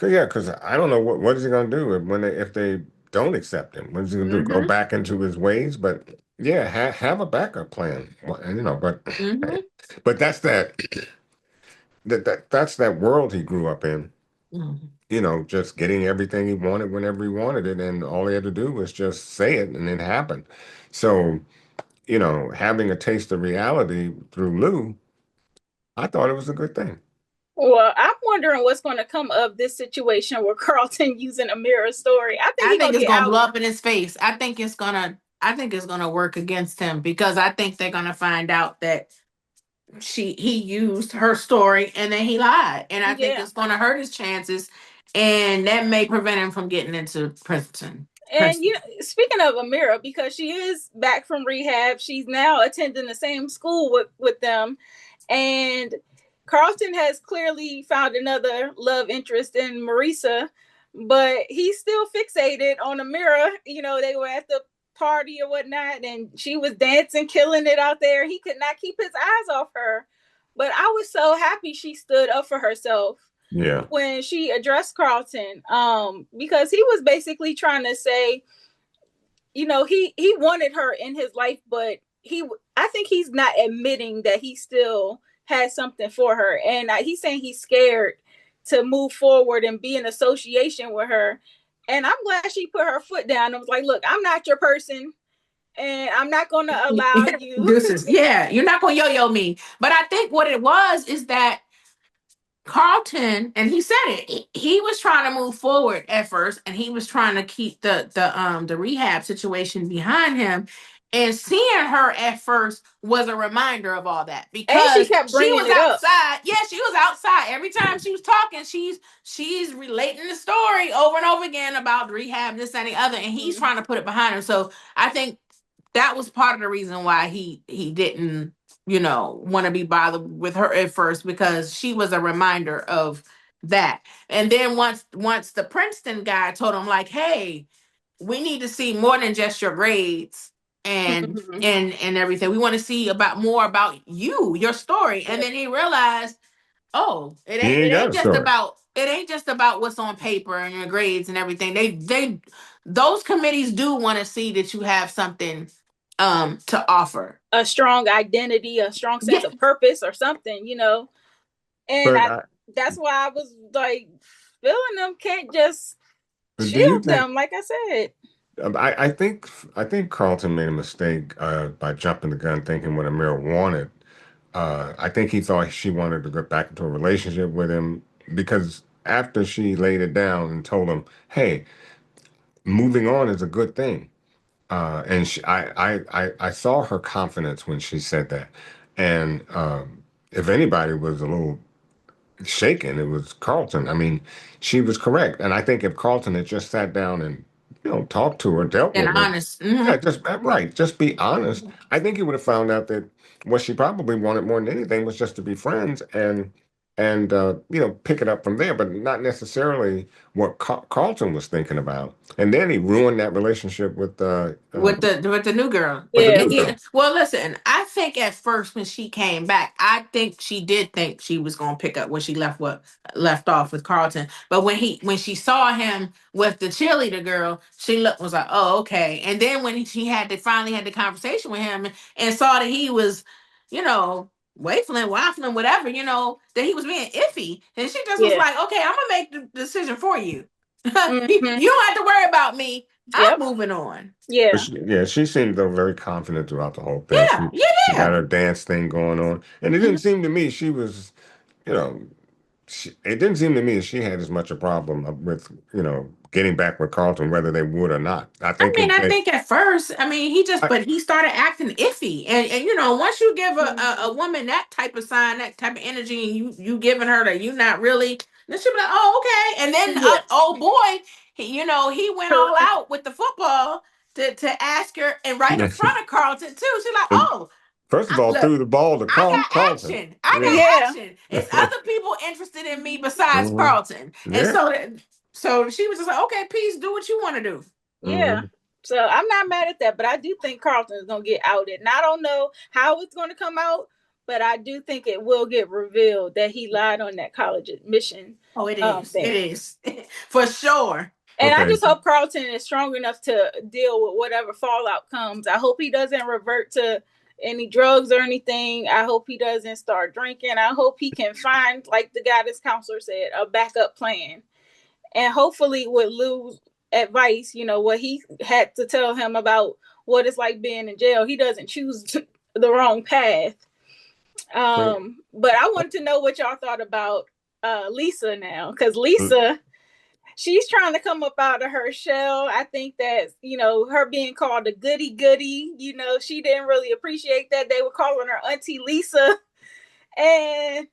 Yeah, because I don't know what is he going to do if they don't accept him. What is he going to do? Go back into his ways? But yeah, have a backup plan. But that's that's that world he grew up in. Just getting everything he wanted whenever he wanted it, and all he had to do was just say it, and it happened. So, having a taste of reality through Lou, I thought it was a good thing. Well, I'm wondering what's going to come of this situation with Carlton using a mirror story. I think it's going to blow up in his face. I think it's going to it's going to work against him, because I think they're going to find out that he used her story and then he lied, and I think it's going to hurt his chances, and that may prevent him from getting into Princeton. And speaking of Amira, because she is back from rehab, she's now attending the same school with them, and Carlton has clearly found another love interest in Marisa, but he's still fixated on Amira. They were at the party or whatnot, and she was dancing, killing it out there. He could not keep his eyes off her. But I was so happy she stood up for herself. Yeah. When she addressed Carlton, because he was basically trying to say, he wanted her in his life, but I think he's not admitting that he still has something for her, and he's saying he's scared to move forward and be in association with her. And I'm glad she put her foot down and was like, look, I'm not your person, and I'm not going to allow you. You're not going to yo-yo me. But I think what it was is that Carlton, and he said it, he was trying to move forward at first, and he was trying to keep the rehab situation behind him. And seeing her at first was a reminder of all that, because she kept bringing was it outside. up. Yeah, she was outside. Every time she was talking, she's relating the story over and over again about the rehab, this and the other, and he's trying to put it behind her. So I think that was part of the reason why he didn't, want to be bothered with her at first, because she was a reminder of that. And then once the Princeton guy told him, like, hey, we need to see more than just your grades and everything. We want to see more about your story. And then he realized, oh, it ain't just about what's on paper and your grades and everything. They those committees do want to see that you have something to offer, a strong identity, a strong sense of purpose or something, and that's why I was like, feeling them can't just shield them, like I said. I think Carlton made a mistake by jumping the gun, thinking what Amira wanted. I think he thought she wanted to get back into a relationship with him, because after she laid it down and told him, "Hey, moving on is a good thing," and I saw her confidence when she said that, and if anybody was a little shaken, it was Carlton. I mean, she was correct, and I think if Carlton had just sat down and talked to her, dealt with her, honest, just be honest, I think he would have found out that what she probably wanted more than anything was just to be friends and pick it up from there, but not necessarily what Carlton was thinking about. And then he ruined that relationship with the new girl. Well, listen, I think at first when she came back, I think she did think she was going to pick up where she left off with Carlton. But when she saw him with the cheerleader girl, she was like, oh, okay. And then when she finally had the conversation with him and saw that he was, waffling, whatever, that he was being iffy. And she just was like, okay, I'm going to make the decision for you. You don't have to worry about me. I'm moving on. Yeah. She seemed though very confident throughout the whole thing. She got her dance thing going on. And it didn't seem to me she was, it didn't seem to me she had as much a problem with, getting back with Carlton, whether they would or not. I think at first, but he started acting iffy. And once you give a woman that type of sign, that type of energy, and you giving her that you not really, then she'll be like, oh, okay. And then old boy, he went all out with the football to ask her, and right in front of Carlton too. She's like, oh. First of all, threw the ball to Carlton. I got action. It's other people interested in me besides Carlton. And so she was just like, okay, peace, do what you want to do. Yeah. So I'm not mad at that, but I do think Carlton is going to get outed. And I don't know how it's going to come out, but I do think it will get revealed that he lied on that college admission. Oh, it is. It is. For sure. And I just hope Carlton is strong enough to deal with whatever fallout comes. I hope he doesn't revert to any drugs or anything. I hope he doesn't start drinking. I hope he can find, like the guidance counselor said, a backup plan. And hopefully with Lou's advice, what he had to tell him about what it's like being in jail, he doesn't choose the wrong path. But I wanted to know what y'all thought about Lisa now, because Lisa she's trying to come up out of her shell. I think that, her being called a goody goody, she didn't really appreciate that. They were calling her Auntie Lisa. And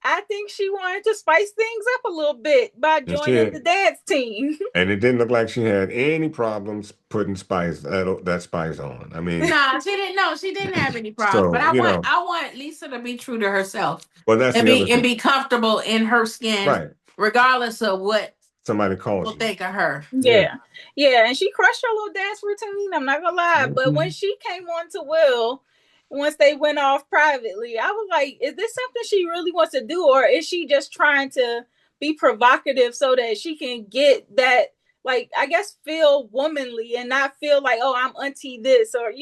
I think she wanted to spice things up a little bit by And joining the dance team. and it didn't look like she had any problems putting that spice on. I mean, Nah, she didn't know. She didn't have any problems. But so I want Lisa to be true to herself well, that's and the other thing, be comfortable in her skin, right? regardless of what Somebody calls people you, think of her. yeah. Yeah. Yeah. And she crushed her little dance routine. I'm not gonna lie. But when Mhm. she came on to Will, once they went off privately, I was like, is this something she really wants to do? Or is she just trying to be provocative so that she can get that, like, I guess, feel womanly and not feel like, oh, I'm auntie this, or,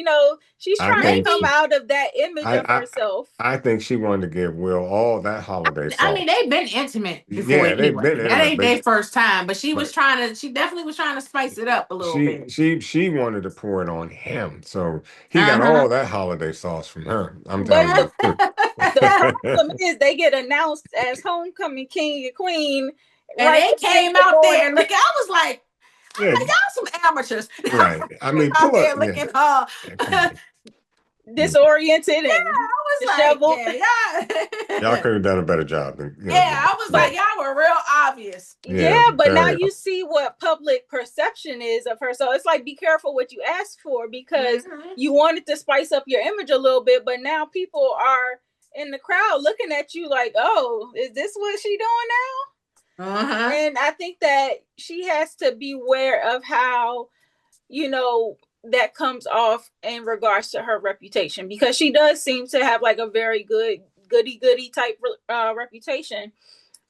she's I trying to think come Maybe. out of that image I, of I herself. I think she wanted to give Will all that holiday I mean, sauce. they've been intimate before Yeah, they've anyway. been That intimate, ain't their first time, but but she definitely was trying to spice it up a little she bit. she she wanted to pour it on him, so he got Uh-huh. all that holiday sauce from her. I'm But telling you the the truth. problem is they get announced as homecoming king and queen And right they as came they're out going. there looking. Yeah, Y'all some amateurs. right. I mean, Out pull up. there Yeah, looking yeah, come I on. Yeah. Disoriented and was like, disheveled. yeah, Y'all y'all. could have done a better job than Yeah, I was But like, y'all were real obvious. yeah, yeah, but now very. you see what public perception is of her. So it's like, be careful what you ask for, because Mm-hmm. you wanted to spice up your image a little bit, but now people are in the crowd looking at you like, oh, is this what she doing now? Uh-huh. And I think that she has to be aware of how, that comes off in regards to her reputation, because she does seem to have like a very good goody goody type reputation.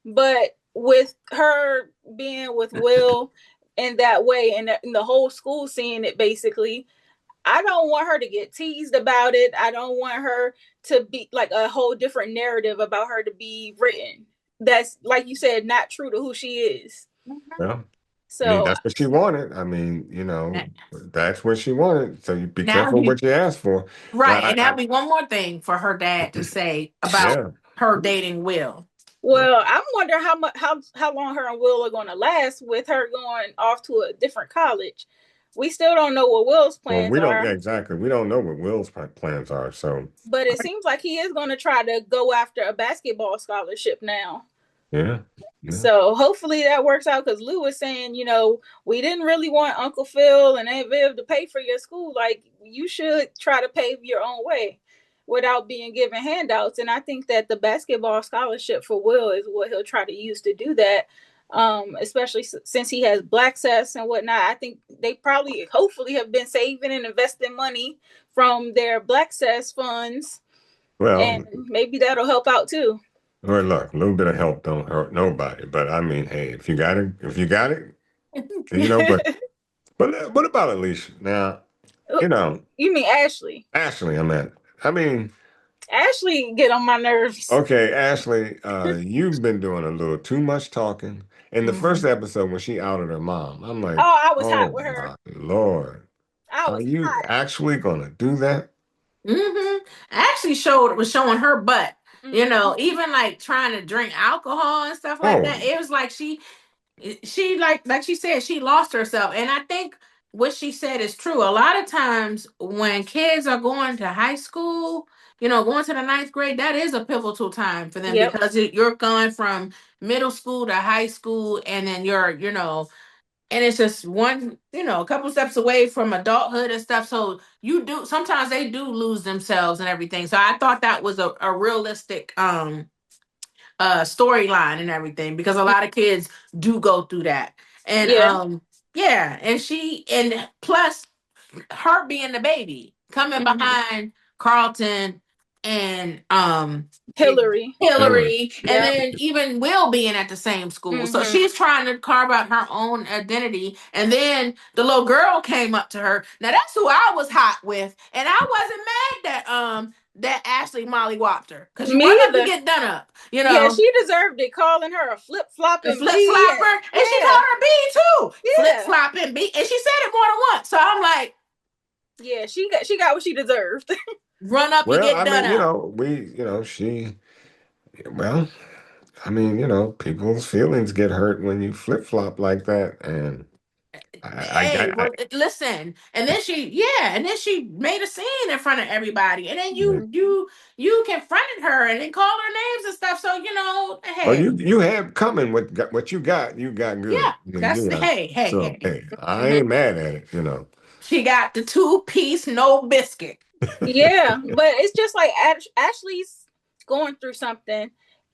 But with her being with Will in that way, and the whole school seeing it basically, I don't want her to get teased about it. I don't want her to be like a whole different narrative about her to be written that's, like you said, not true to who she is. Well, I mean, So that's what she wanted. I mean, that's what she wanted. So you be Now careful we what you ask for. right, But and that'll be one more thing for her dad to say about yeah. her dating Will. Yeah. well, I'm wondering how much how long her and Will are going to last with her going off to a different college. We still don't know what Will's Well, plans we don't, are, yeah, exactly. We don't know what Will's plans are. So, but it seems like he is going to try to go after a basketball scholarship now. yeah. Yeah. So hopefully that works out, because Lou was saying, we didn't really want Uncle Phil and Aunt Viv to pay for your school. Like, you should try to pave your own way without being given handouts. And I think that the basketball scholarship for Will is what he'll try to use to do that. Especially since he has black cess and whatnot. I think they probably, hopefully, have been saving and investing money from their black cess funds, and Well, maybe that'll help out too. well, look, a little bit of help don't hurt nobody. But I mean, hey, if you got it, but what about Alicia? Now, you know, You mean Ashley? Ashley, I mean, Ashley get on my nerves. okay, Ashley, you've been doing a little too much talking. In the first Mhm. episode when she outed her mom, I'm like, Oh, I was hot oh with her. my Lord, I are was you hot. actually gonna do that? Mm-hmm. Actually was showing her butt. Mm-hmm. Even like trying to drink alcohol and stuff like Oh, that. It was like she like she said, she lost herself. And I think what she said is true. A lot of times when kids are going to high school, going to the ninth grade, that is a pivotal time for them, Yep. because you're going from middle school to high school, and then and it's just one, a couple steps away from adulthood and stuff. So sometimes they do lose themselves and everything. So I thought that was a realistic storyline and everything, because a lot of kids do go through that. And Yeah. yeah, and plus her being the baby coming Mm-hmm. behind Carlton and Hillary. Hillary. Hillary, and Yep. then even Will being at the same school. So Mm-hmm. she's trying to carve out her own identity. And then the little girl came up to her. Now that's who I was hot with, and I wasn't mad that Ashley Molly whopped her, because you Me run up, you either. get done up. Yeah, she deserved it. Calling her a flip The flopping flip B. flopper, and she Yeah. called her B too. Flip Yeah. flopping B, and she said it more than once. So I'm like, Yeah. She got what she deserved. run up, you Well, get I done mean, up. she, well, I mean, people's feelings get hurt when you flip flop like that, and Hey, well, listen, and then she made a scene in front of everybody, and then I you confronted her and then called her names and stuff. So well, hey, you have coming what you got. You got good. yeah, that's So hey. hey, I ain't mad at it. She got the 2-piece no biscuit. Yeah, but it's just like Ashley's going through something,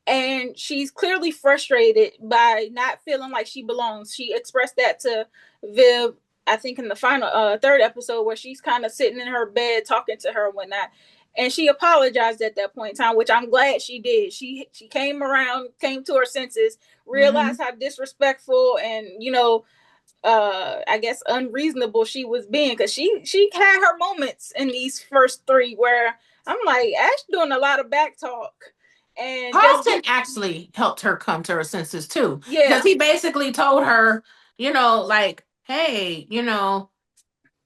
and she's clearly frustrated by not feeling like she belongs. She expressed that to Viv, I think, in the final third episode, where she's kind of sitting in her bed talking to her and whatnot. And she apologized at that point in time, which I'm glad she did. She came around, came to her senses, Mm-hmm. realized how disrespectful and I guess unreasonable she was being, because she had her moments in these first three where I'm like, Ash doing a lot of back talk and just Carlton actually helped her come to her senses too, because yeah, he basically told her, like, hey,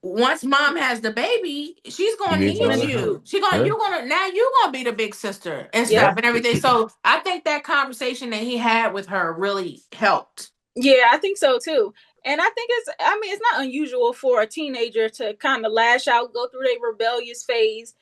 once mom has the baby, she's He gonna needs a need lot of help. you. She gonna Yeah, you're gonna now you're gonna be the big sister and yep, stuff yeah. and everything. So I think that conversation that he had with her really helped. yeah, I think so too. And I think it's not unusual for a teenager to kind of lash out, go through their rebellious phase.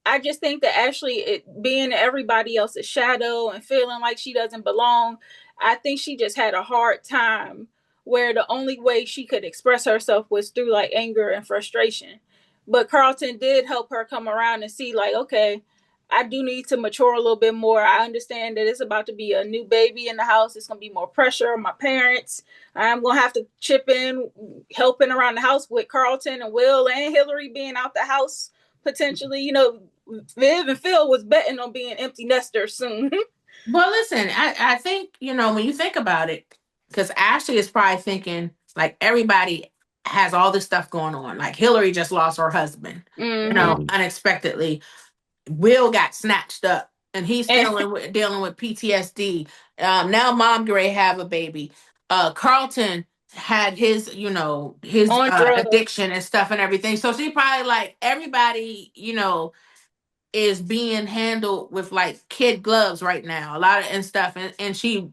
I just think that Ashley, being everybody else's shadow and feeling like she doesn't belong, I think she just had a hard time where the only way she could express herself was through like anger and frustration. But Carlton did help her come around and see, like, okay, I do need to mature a little bit more. I understand that it's about to be a new baby in the house. It's going to be more pressure on my parents. I'm going to have to chip in, helping around the house with Carlton and Will and Hillary being out the house potentially. Viv and Phil was betting on being empty nesters soon. Well, listen, I think, when you think about it, because Ashley is probably thinking like everybody has all this stuff going on. Like Hillary just lost her husband, Mm-hmm. unexpectedly. Will got snatched up and he's And dealing with PTSD. Now mom Gray have a baby. Carlton had his on drugs. addiction and stuff and everything. So she probably like everybody, is being handled with like kid gloves right now. A lot of and stuff and she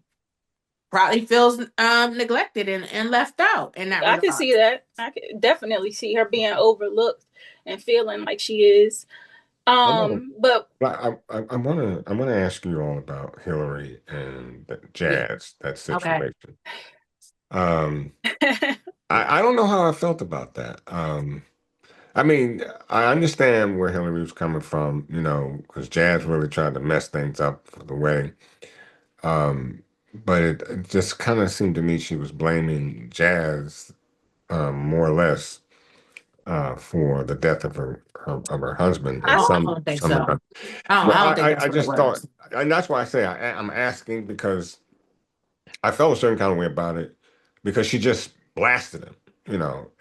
probably feels neglected and left out in that I can regard. see that. I can definitely see her being overlooked and feeling like she is. But I want to ask you all about Hillary and Yeah. Jazz, that Okay. situation. Um, I don't know how I felt about that. I mean, I understand where Hillary was coming from, because Jazz really tried to mess things up for the wedding. But it just kind of seemed to me she was blaming Jazz, more or less, for the death of her husband I and I some don't think some of so. the. I Well, don't think I that's what it just thought, was. and that's why I say I'm asking because I felt a certain kind of way about it because she just blasted him,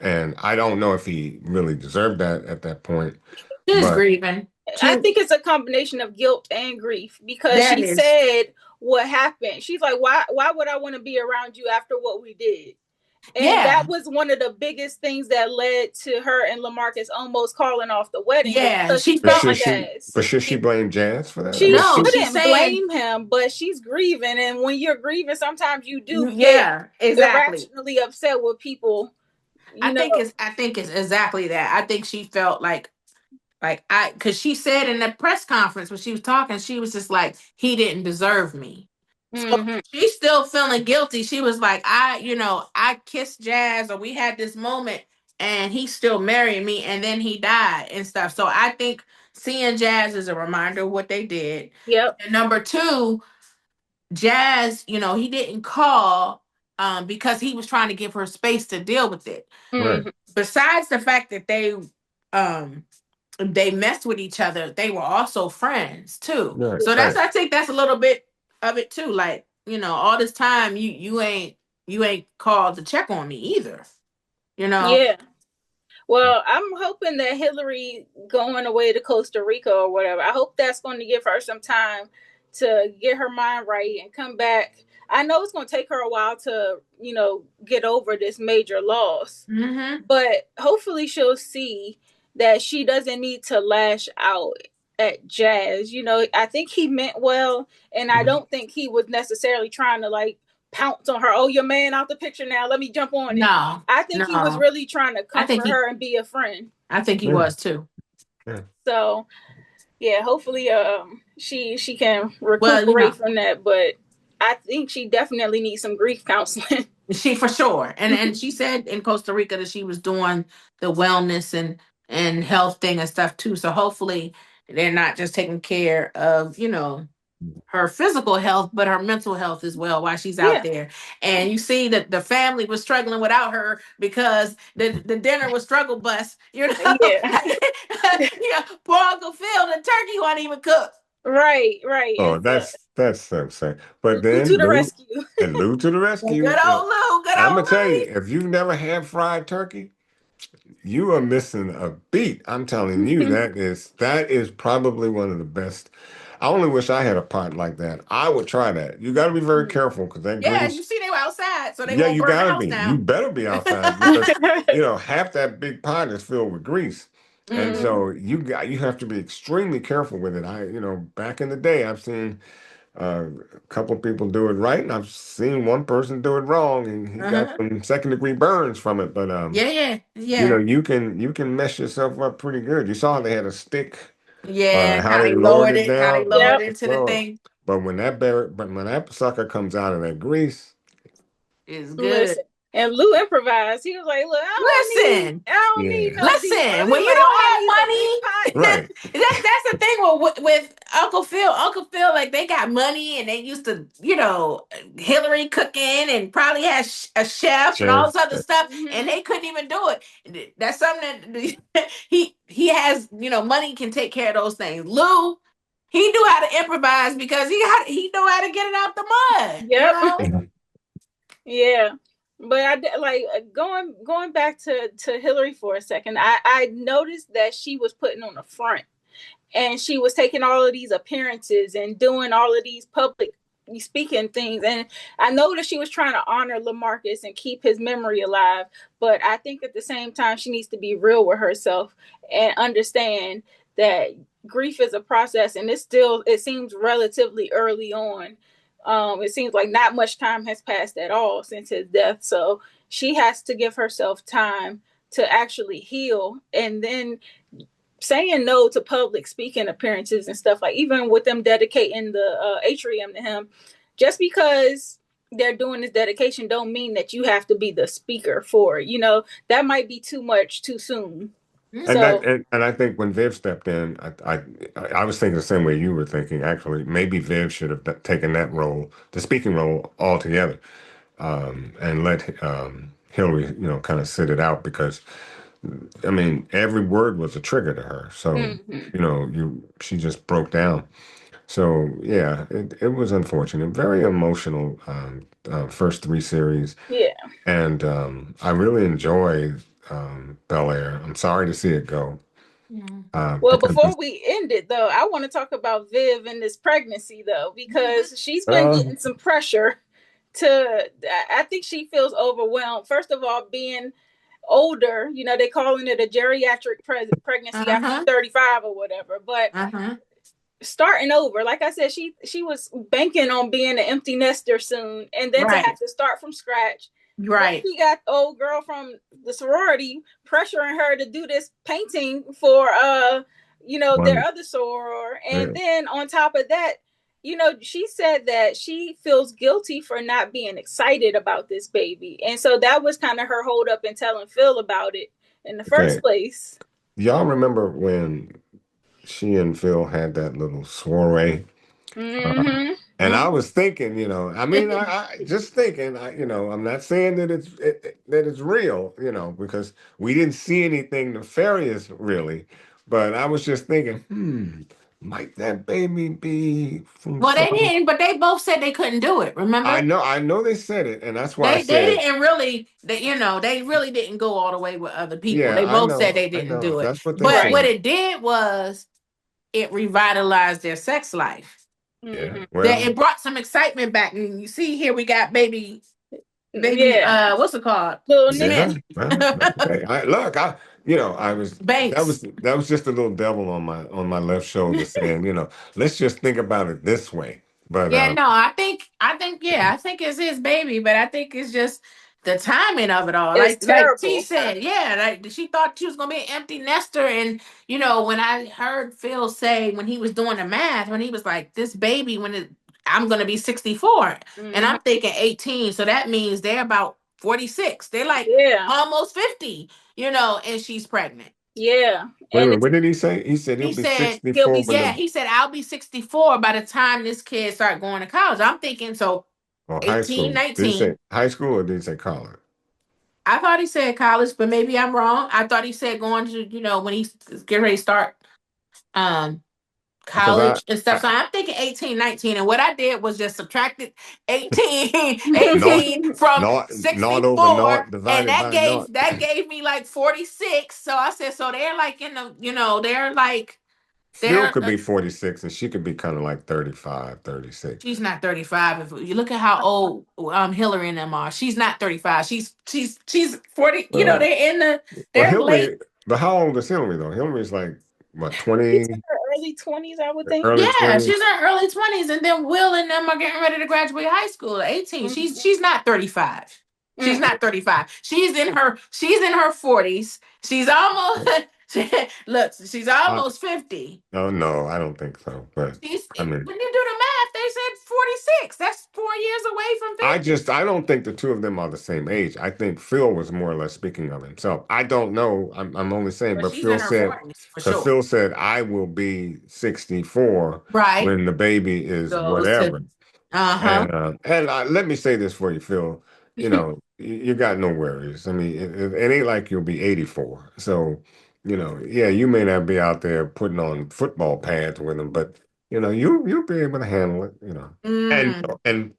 and I don't know if he really deserved that at that point, She's but grieving. I She think it's a combination of guilt and grief, because That she is. said what happened. She's like, why would I want to be around you after what we did? And that Yeah. was one of the biggest things that led to her and LaMarcus almost calling off the wedding, was Yeah. because She she but missed felt should like she Jazz. but should she blame Jazz for that? I She mean, no, she she's shouldn't saying blame him, but she's grieving. And when you're grieving, sometimes you do get yeah, exactly. irrationally upset with people, you know. I think it's exactly that. I think she felt like I because she said in the press conference when she was talking, she was just like, he didn't deserve me. So Mm-hmm. she's still feeling guilty. She was like, I kissed Jazz or we had this moment and he still married me and then he died and stuff. So I think seeing Jazz is a reminder of what they did. Yep. And number two, Jazz, he didn't call because he was trying to give her space to deal with it. right, Mm-hmm. Besides the fact that they messed with each other, they were also friends too. right, So right. I think that's a little bit of it too. Like, all this time you ain't called to check on me either. You know? Yeah. Well, I'm hoping that Hillary going away to Costa Rica or whatever, I hope that's going to give her some time to get her mind right and come back. I know it's going to take her a while to, get over this major loss, Mm-hmm. but hopefully she'll see that she doesn't need to lash out at Jazz. You know, I think he meant well, and I don't think he was necessarily trying to like pounce on her. Oh, your man out the picture now. Let me jump on it. No, I think he was no. really trying to I think comfort her and be a friend. I think he Yeah. was too. Yeah. So yeah, hopefully she can Well, recuperate from that. But I think she definitely needs some grief counseling. she for sure. And she said in Costa Rica that she was doing the wellness and health thing and stuff too. So hopefully they're not just taking care of, her physical health, but her mental health as well while she's out Yeah. there. And you see that the family was struggling without her because the dinner was struggle bus, Yeah. Yeah, poor Uncle Phil, the turkey wasn't even cooked. Right, right. Oh, And so that's so sad. But Lou to then the Lou rescue. and Lou to the Good rescue. old Lou, good I'm old gonna tell you, Louie. if you've never had fried turkey, you are missing a beat. I'm telling you, that is probably one of the best. I only wish I had a pot like that. I would try that. You got to be very careful because that Yeah, you grease. see they were outside, so they Yeah, won't you burn the got to house be. You down. better be outside because half that big pot is filled with grease, and Mm, so you have to be extremely careful with it. Back in the day, I've seen a couple of people do it right, and I've seen one person do it wrong, and he got Uh-huh. some second-degree burns from it. But Yeah, yeah. you can mess yourself up pretty good. You saw they had a stick, Yeah, how they lowered it how they down. lowered yep. it into the Well, thing but when that sucker comes out of that grease, is good. Listen. And Lou improvised. He was like, "Look, Listen, I don't need yeah, no deep pot." listen. He When was you like, "All don't I have need is a big money, right. that's the thing with Uncle Phil. Uncle Phil, like they got money and they used to, Hillary cooking and probably had a chef and all Chef, this other stuff, and pot." they couldn't even do it. That's something that he has. Money can take care of those things. Lou, he knew how to improvise because he knew how to get it out the mud. Yep. mhm. Yeah. But like going back to Hillary for a second. I noticed that she was putting on the front, and she was taking all of these appearances and doing all of these public speaking things. And I know that she was trying to honor LaMarcus and keep his memory alive, but I think at the same time she needs to be real with herself and understand that grief is a process, and it seems relatively early on. It seems like not much time has passed at all since his death, so she has to give herself time to actually heal. And then saying no to public speaking appearances and stuff, like even with them dedicating the atrium to him, just because they're doing this dedication don't mean that you have to be the speaker for it. That might be too much too soon. And that So and I think when Viv stepped in, I was thinking the same way you were thinking. Actually, maybe Viv should have taken that role, the speaking role, altogether, and let Hillary, kind of sit it out because I mean every word was a trigger to her. So mhm. she just broke down. So yeah, it was unfortunate, very emotional first three series, Yeah. and I really enjoyed Bel Air. I'm sorry to see it go Yeah. Well, because before we end it though, I want to talk about Viv and this pregnancy though, because she's been uh, getting some pressure to I think she feels overwhelmed. First of all, being older, they calling it a geriatric pregnancy after Uh-huh. 35 or whatever. But Uh-huh. starting over, like I said, she was banking on being an empty nester soon, and then to Right. have to start from scratch. Then Right. she got the old girl from the sorority pressuring her to do this painting for their one, other soror. yeah. And then on top of that, she said that she feels guilty for not being excited about this baby. And so that was kind of her hold up in telling Phil about it in the first Okay. place. Y'all remember when she and Phil had that little soiree? Uh, Mm-hmm. and I was thinking, I mean, I just thinking, I'm not saying that it's real, because we didn't see anything nefarious really, but I was just thinking, might that baby be from Well, they some? didn't, but they both said they couldn't do it. I Remember? know, I know they said it, and that's why I They said, didn't really they really didn't go all the way with other people. yeah, They both said they I didn't know, do it. that's what they But what Right. said. it did was it revitalized their sex life. Yeah, Mm-hmm. That well, it brought some excitement back. And you see here we got baby Yeah. what's it called? Little Smith. yeah, Nicky. well, okay. Look, I was Banks. that was just a little devil on my left shoulder saying, let's just think about it this way. But Yeah, no, I think it's his baby, but I think it's just the timing of it all. It's Like T terrible. said, yeah, like she thought she was gonna be an empty nester, and when I heard Phil say when he was doing the math, when he was like, "This baby, I'm gonna be 64," and Hmm. I'm thinking 18, so that means they're about 46. They're like Yeah, almost 50, and she's pregnant. yeah, wait, and wait, what did he say? He said he'll He be said, he'll 64 be when yeah, the he said, I'll be 64 by the time this kid start going to college. I'm thinking, so or high 18, school. Did he say 19. high school or did he say college? I thought he said college, but maybe I'm wrong. I thought he said going to, when he's getting ready to start um Because college and stuff. I So I'm thinking 18, 19. And what I did was just subtracted 18, naught 18 from naught over 64. naught And divided that by naught. gave me like 46. So I said, so they're like in the, Phil they're could be 46 and she could be kind of like 35, 36. she's not 35. If you look at how old Hillary and them are, she's not 35. She's 40. Well, well, They're late. Hillary, but how old is Hillary though? Hillary's like what, she's in 20, her early 20s, I would think. early Yeah, 20s? she's in her early 20s, and then Will and them are getting ready to graduate high school at 18. Hmm. She's not 35. She's Mm-mm. not 35. She's in her 40s. She's almost look, she's Uh, almost 50. no, no, I don't think so. But I mean, When you do the math, they said 46. That's 4 years away from 50. I don't think the two of them are the same age. I think Phil was more or less speaking of himself. I don't know. I'm only saying, But but she's in Phil her said, 40s for because sure. Phil said, I will be 64 Right. when the baby is Goes to whatever. uh-huh. And let me say this for you, Phil. You got no worries. I mean, it ain't like you'll be 84. So, yeah, you may not be out there putting on football pads with them, but you'll be able to handle it. And Mm.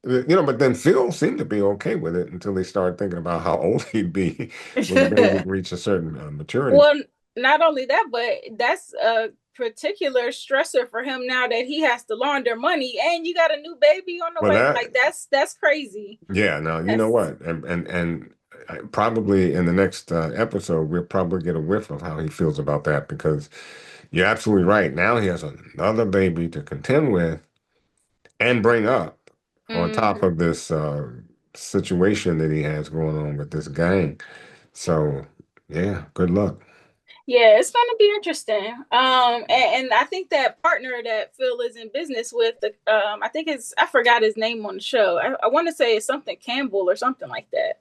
but then Phil seemed to be okay with it until they started thinking about how old he'd be when the baby reached a certain maturity. Well, not only that, but that's a particular stressor for him now that he has to launder money, and you got a new baby on the Well, way. that Like that's crazy. Yeah, now you know That's what, and probably in the next episode we'll probably get a whiff of how he feels about that because you're absolutely right. Now he has another baby to contend with and bring up on top mm, of this situation that he has going on with this gang. So yeah, good luck. yeah, it's gonna be interesting. And I think that partner that Phil is in business with, I think I forgot his name on the show. I want to say it's something Campbell or something like that.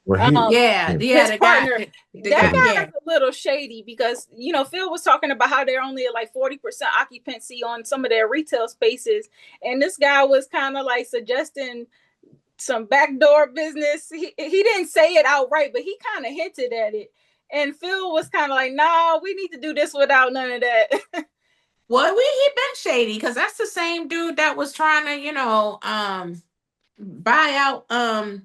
Well, Um, Yeah, yeah, his the guy, partner, the that guy, mhm. guy is yeah. a little shady because Phil was talking about how they're only at like 40% occupancy on some of their retail spaces, and this guy was kind of like suggesting some backdoor business. He didn't say it outright, but he kind of hinted at it. And Phil was kind of like, "Nah, we need to do this without none of that." Well, he been shady because that's the same dude that was trying to, buy out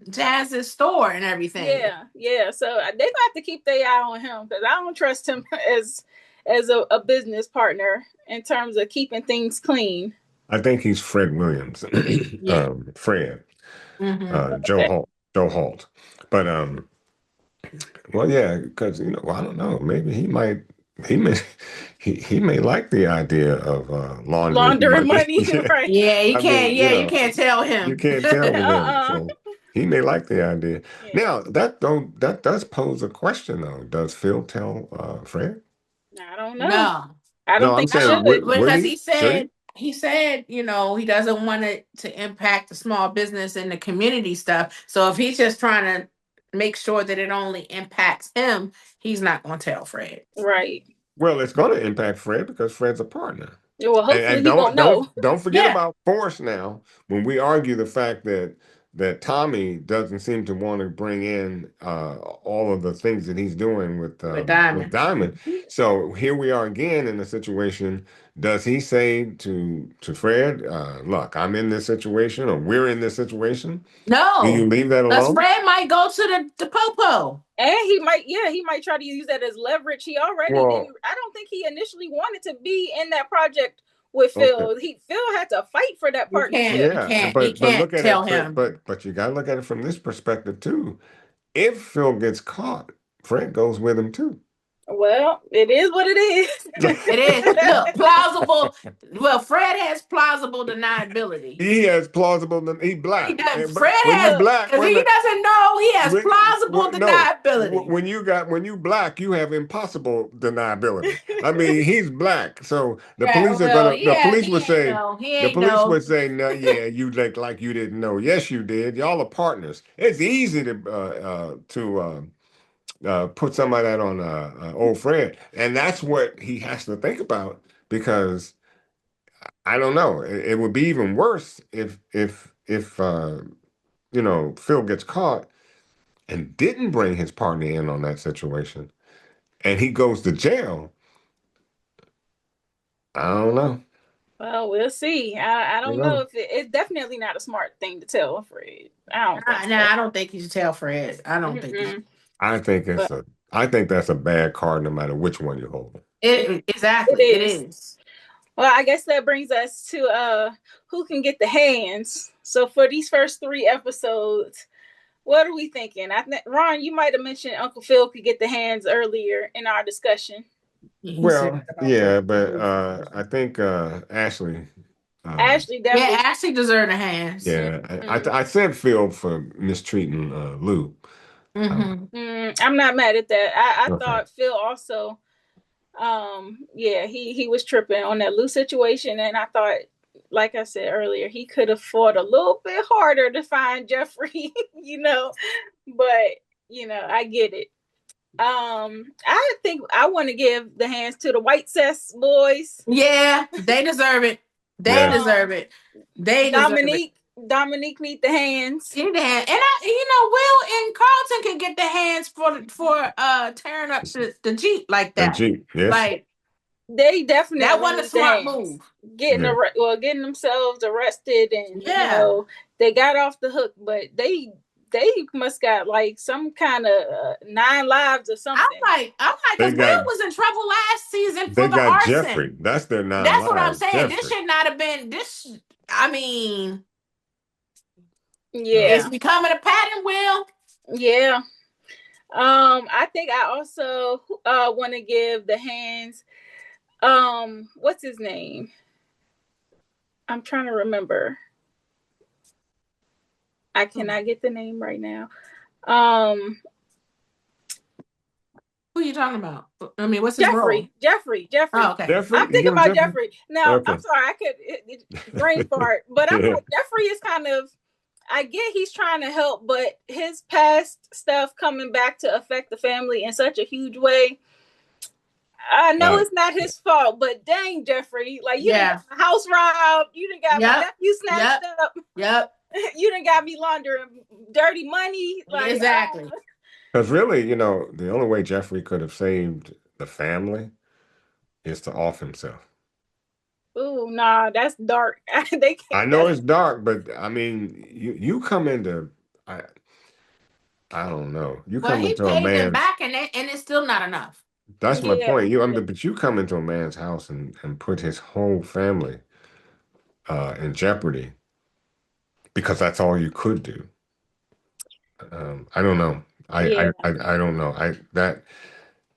Jazz's store and everything. Yeah, yeah. So they gonna have to keep their eye on him because I don't trust him as a business partner in terms of keeping things clean. I think he's Fred Williams, Yeah. Fred, Hmm. Joe Okay. Halt, Joe Halt. But well, yeah, because I don't know. Maybe he may, he may like the idea of laundering Laundering money. money, Yeah, right? Yeah, you I can't. mean, Yeah, you can't tell you him. can't tell with him, Uh-uh. so he may like the idea. Yeah. Now that does pose a question though. Does Phil tell Fred? I don't know. No, I No, don't I'm think he no, saying should. would because he? Should he? he said, he doesn't want it to impact the small business and the community stuff. So if he's just trying to make sure that it only impacts him, he's not going to tell Fred. Right. Well, it's going to impact Fred because Fred's a partner. Yeah, well, hopefully And he won't know. don't forget Yeah, about force now. When we argue the fact that Tommy doesn't seem to want to bring in all of the things that he's doing with with Diamond. Diamond. So here we are again in a situation. Does he say to Fred, "Look, I'm in this situation, or we're in this situation"? Do you No, leave that because alone? Fred might go to the popo. And he might try to use that as leverage. He already didn't. Well, I don't think he initially wanted to be in that project with okay. Phil. Phil had to fight for that partnership. He Yeah, can't. He but can't look at tell it, him. but you got to look at it from this perspective too. If Phil gets caught, Fred goes with him too. Well, it is what it is. It is. Look, plausible. Well, Fred has plausible deniability. He has plausible. He He black. does. But Fred when you has, Look, black, because wait a he minute. doesn't know he has plausible No. deniability. When you black, you have impossible deniability. I mean, he's black, so Right. Well, the yeah, police would he ain't say know. He the ain't police know. would say no, yeah, you look like you didn't know. Yes, you did. Y'all are partners. It's easy to put some of that on old Fred, and that's what he has to think about because I don't know. It would be even worse if Phil gets caught and didn't bring his partner in on that situation, and he goes to jail. I don't know. well, we'll see. I You don't know know. if it's definitely not a smart thing to tell Fred. I don't think Nah, so. I don't think you should tell Fred. I don't think you should. Mm-mm. I think But I think that's a bad card no matter which one you hold. it Exactly. It is. is. Well, I guess that brings us to who can get the hands. So for these first 3 episodes, what are we thinking? I think Ron, you might have mentioned Uncle Phil could get the hands earlier in our discussion. He said Well, about yeah, that. but I think Ashley. Uh, Ashley Yeah, definitely. Ashley deserved the hands. yeah, Mm-hmm. I said Phil for mistreating Lou. Mm-hmm. I'm not mad at that. I Okay. thought Phil also yeah, he was tripping on that Lou situation, and I thought, like I said earlier, he could have fought a little bit harder to find Jeffrey, but I get it. I think I want to give the hands to the White Cess boys. Yeah, they deserve it. They Yeah. deserve um it. They deserve it. Dominique need the hands. Need the hand. And Will and Carlton can get the hands for tearing up the Jeep like The that. Jeep. Yes. Like They that definitely wasn't a need the smart hands. move. Yeah. Getting themselves arrested, and Yeah. they got off the hook, but they must got like some kind of 9 lives or something. They because Will got was in trouble last season they for the got arson. Jeffrey. That's their nine That's what I'm lives. saying. This Jeffrey. should not have been this. I mean, No. it's Yeah, becoming a pattern, Will. yeah. I think I also want to give the hands. What's his name? I'm trying to remember. I cannot get the name right now. Um, Who are you talking about? I mean, what's his role? Jeffrey. Oh, okay. Jeffrey? I'm You thinking give him about Jeffrey? Jeffrey. Now, I'm Okay. sorry, I could brain fart, but I'm Yeah. like, Jeffrey is kind of, I get he's trying to help, but his past stuff coming back to affect the family in such a huge way. I know Right. it's not his fault, but dang, Jeffrey, like you done got Yeah. my house robbed, you done got my Yep. nephew snatched Yep. up, Yep. you done got me laundering dirty money. Like, Exactly. Because really, the only way Jeffrey could have saved the family is to off himself. ooh, nah, that's dark. They I can't. know it's dark, but I mean, you come into I I don't know. You Well, come he into a paid them man's back, and it's still not enough. that's my Yeah, point. But you come into a man's house and put his whole family in jeopardy because that's all you could do. I don't know. yeah. I don't know.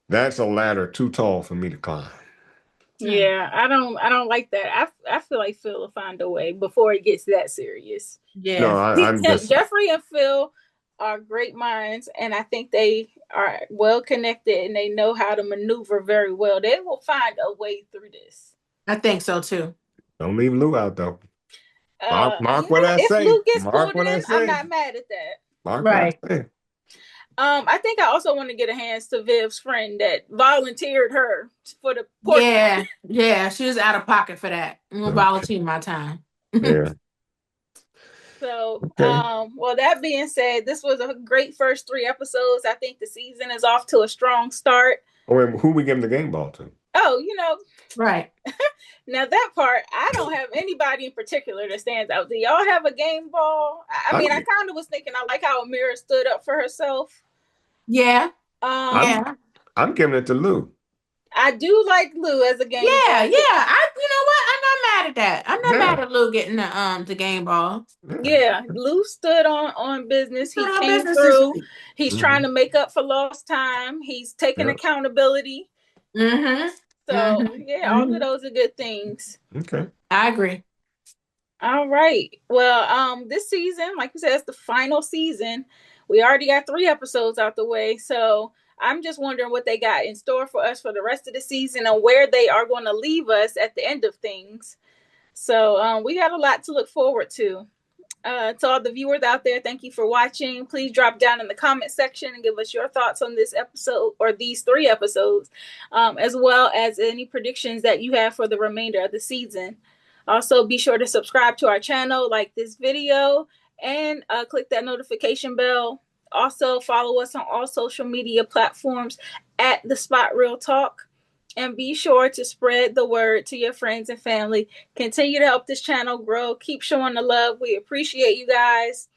That's a ladder too tall for me to climb. Hmm. Yeah, I don't like that. I feel like Phil will find a way before it gets that serious. No, Yeah. I'm just Jeffrey and Phil are great minds, and I think they are well connected and they know how to maneuver very well. They will find a way through this. I think so too. don't leave Lou out though. Mark what I If say. Luke gets Mark pulled what I in, I'm say. not mad at that. Mark what Right. I say. I think I also want to get a hands to Viv's friend that volunteered her for the portrait. Yeah. Yeah. She was out of pocket for that. I'm gonna Okay. volunteer my time. Yeah. So, Okay. well, that being said, this was a great first 3 episodes. I think the season is off to a strong start. Oh, and who we giving the game ball to? Oh, Right. now that part, I don't have anybody in particular that stands out. Do y'all have a game ball? I mean, I I'm kind of was thinking, I like how Amira stood up for herself. Yeah. Um, I'm Yeah. I'm giving it to Lou. I do like Lou as a game Yeah, ball. yeah. You know what? I'm not mad at that. I'm not mad at Lou getting the game ball. Yeah, Lou stood on business. He Stood on came business this through. week. He's trying to make up for lost time. He's taking accountability. Mm-hmm. So yeah, all of those are good things. Okay. I agree. All right. Well, this season, like we said, it's the final season. We already got 3 episodes out the way. So I'm just wondering what they got in store for us for the rest of the season and where they are going to leave us at the end of things. So we got a lot to look forward to. To all the viewers out there, thank you for watching. Please drop down in the comment section and give us your thoughts on this episode or these 3 episodes, as well as any predictions that you have for the remainder of the season. Also, be sure to subscribe to our channel, like this video, and click that notification bell. Also, follow us on all social media platforms at The Spot Real Talk. And be sure to spread the word to your friends and family. Continue to help this channel grow. Keep showing the love. We appreciate you guys.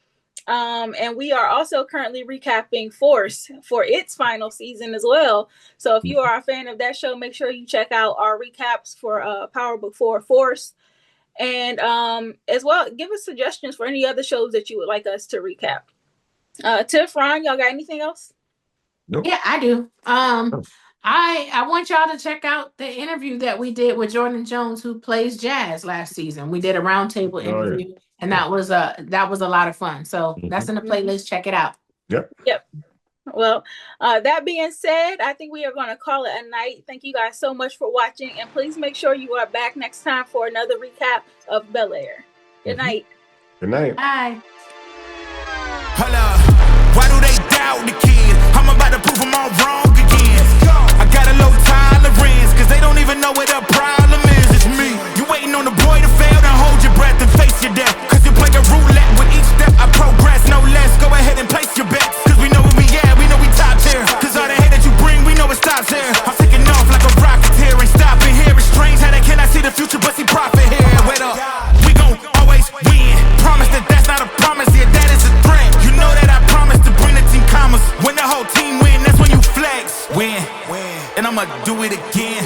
And we are also currently recapping Force for its final season as well. So if you are a fan of that show, make sure you check out our recaps for Power Book 4 Force. And as well, give us suggestions for any other shows that you would like us to recap. Tiff, Ron, y'all got anything else? Nope. Yeah, I do. I want y'all to check out the interview that we did with Jordan Jones, who plays jazz last season. We did a roundtable interview, and that was a lot of fun. So that's in the playlist. Check it out. Yep. Well, that being said, I think we are going to call it a night. Thank you guys so much for watching, and please make sure you are back next time for another recap of Bel-Air. Good night. Good night. Bye. Hello. Why do they doubt the kid? I'm about to prove them all wrong again. I got a low tolerance, cause they don't even know what the problem is. It's me. You waiting on the boy to fail, then hold your breath and face your death. Cause you play a roulette with each step I progress, no less. Go ahead and place your bets, cause we know where we at, we know we top tier. Cause all the hate that you bring, we know it stops here. I'm taking off like a rocket here, ain't stopping here. It's strange how they cannot see the future but see profit here. Wait up, we gon' always win. Promise that that's not a promise, yeah, that is a threat. You know that I promise to bring the team commas. When the whole team win, that's when you flex. Win, and I'ma do it again.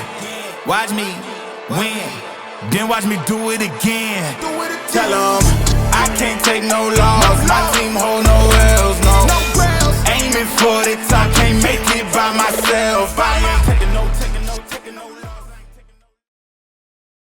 Watch me win, then watch me do it again.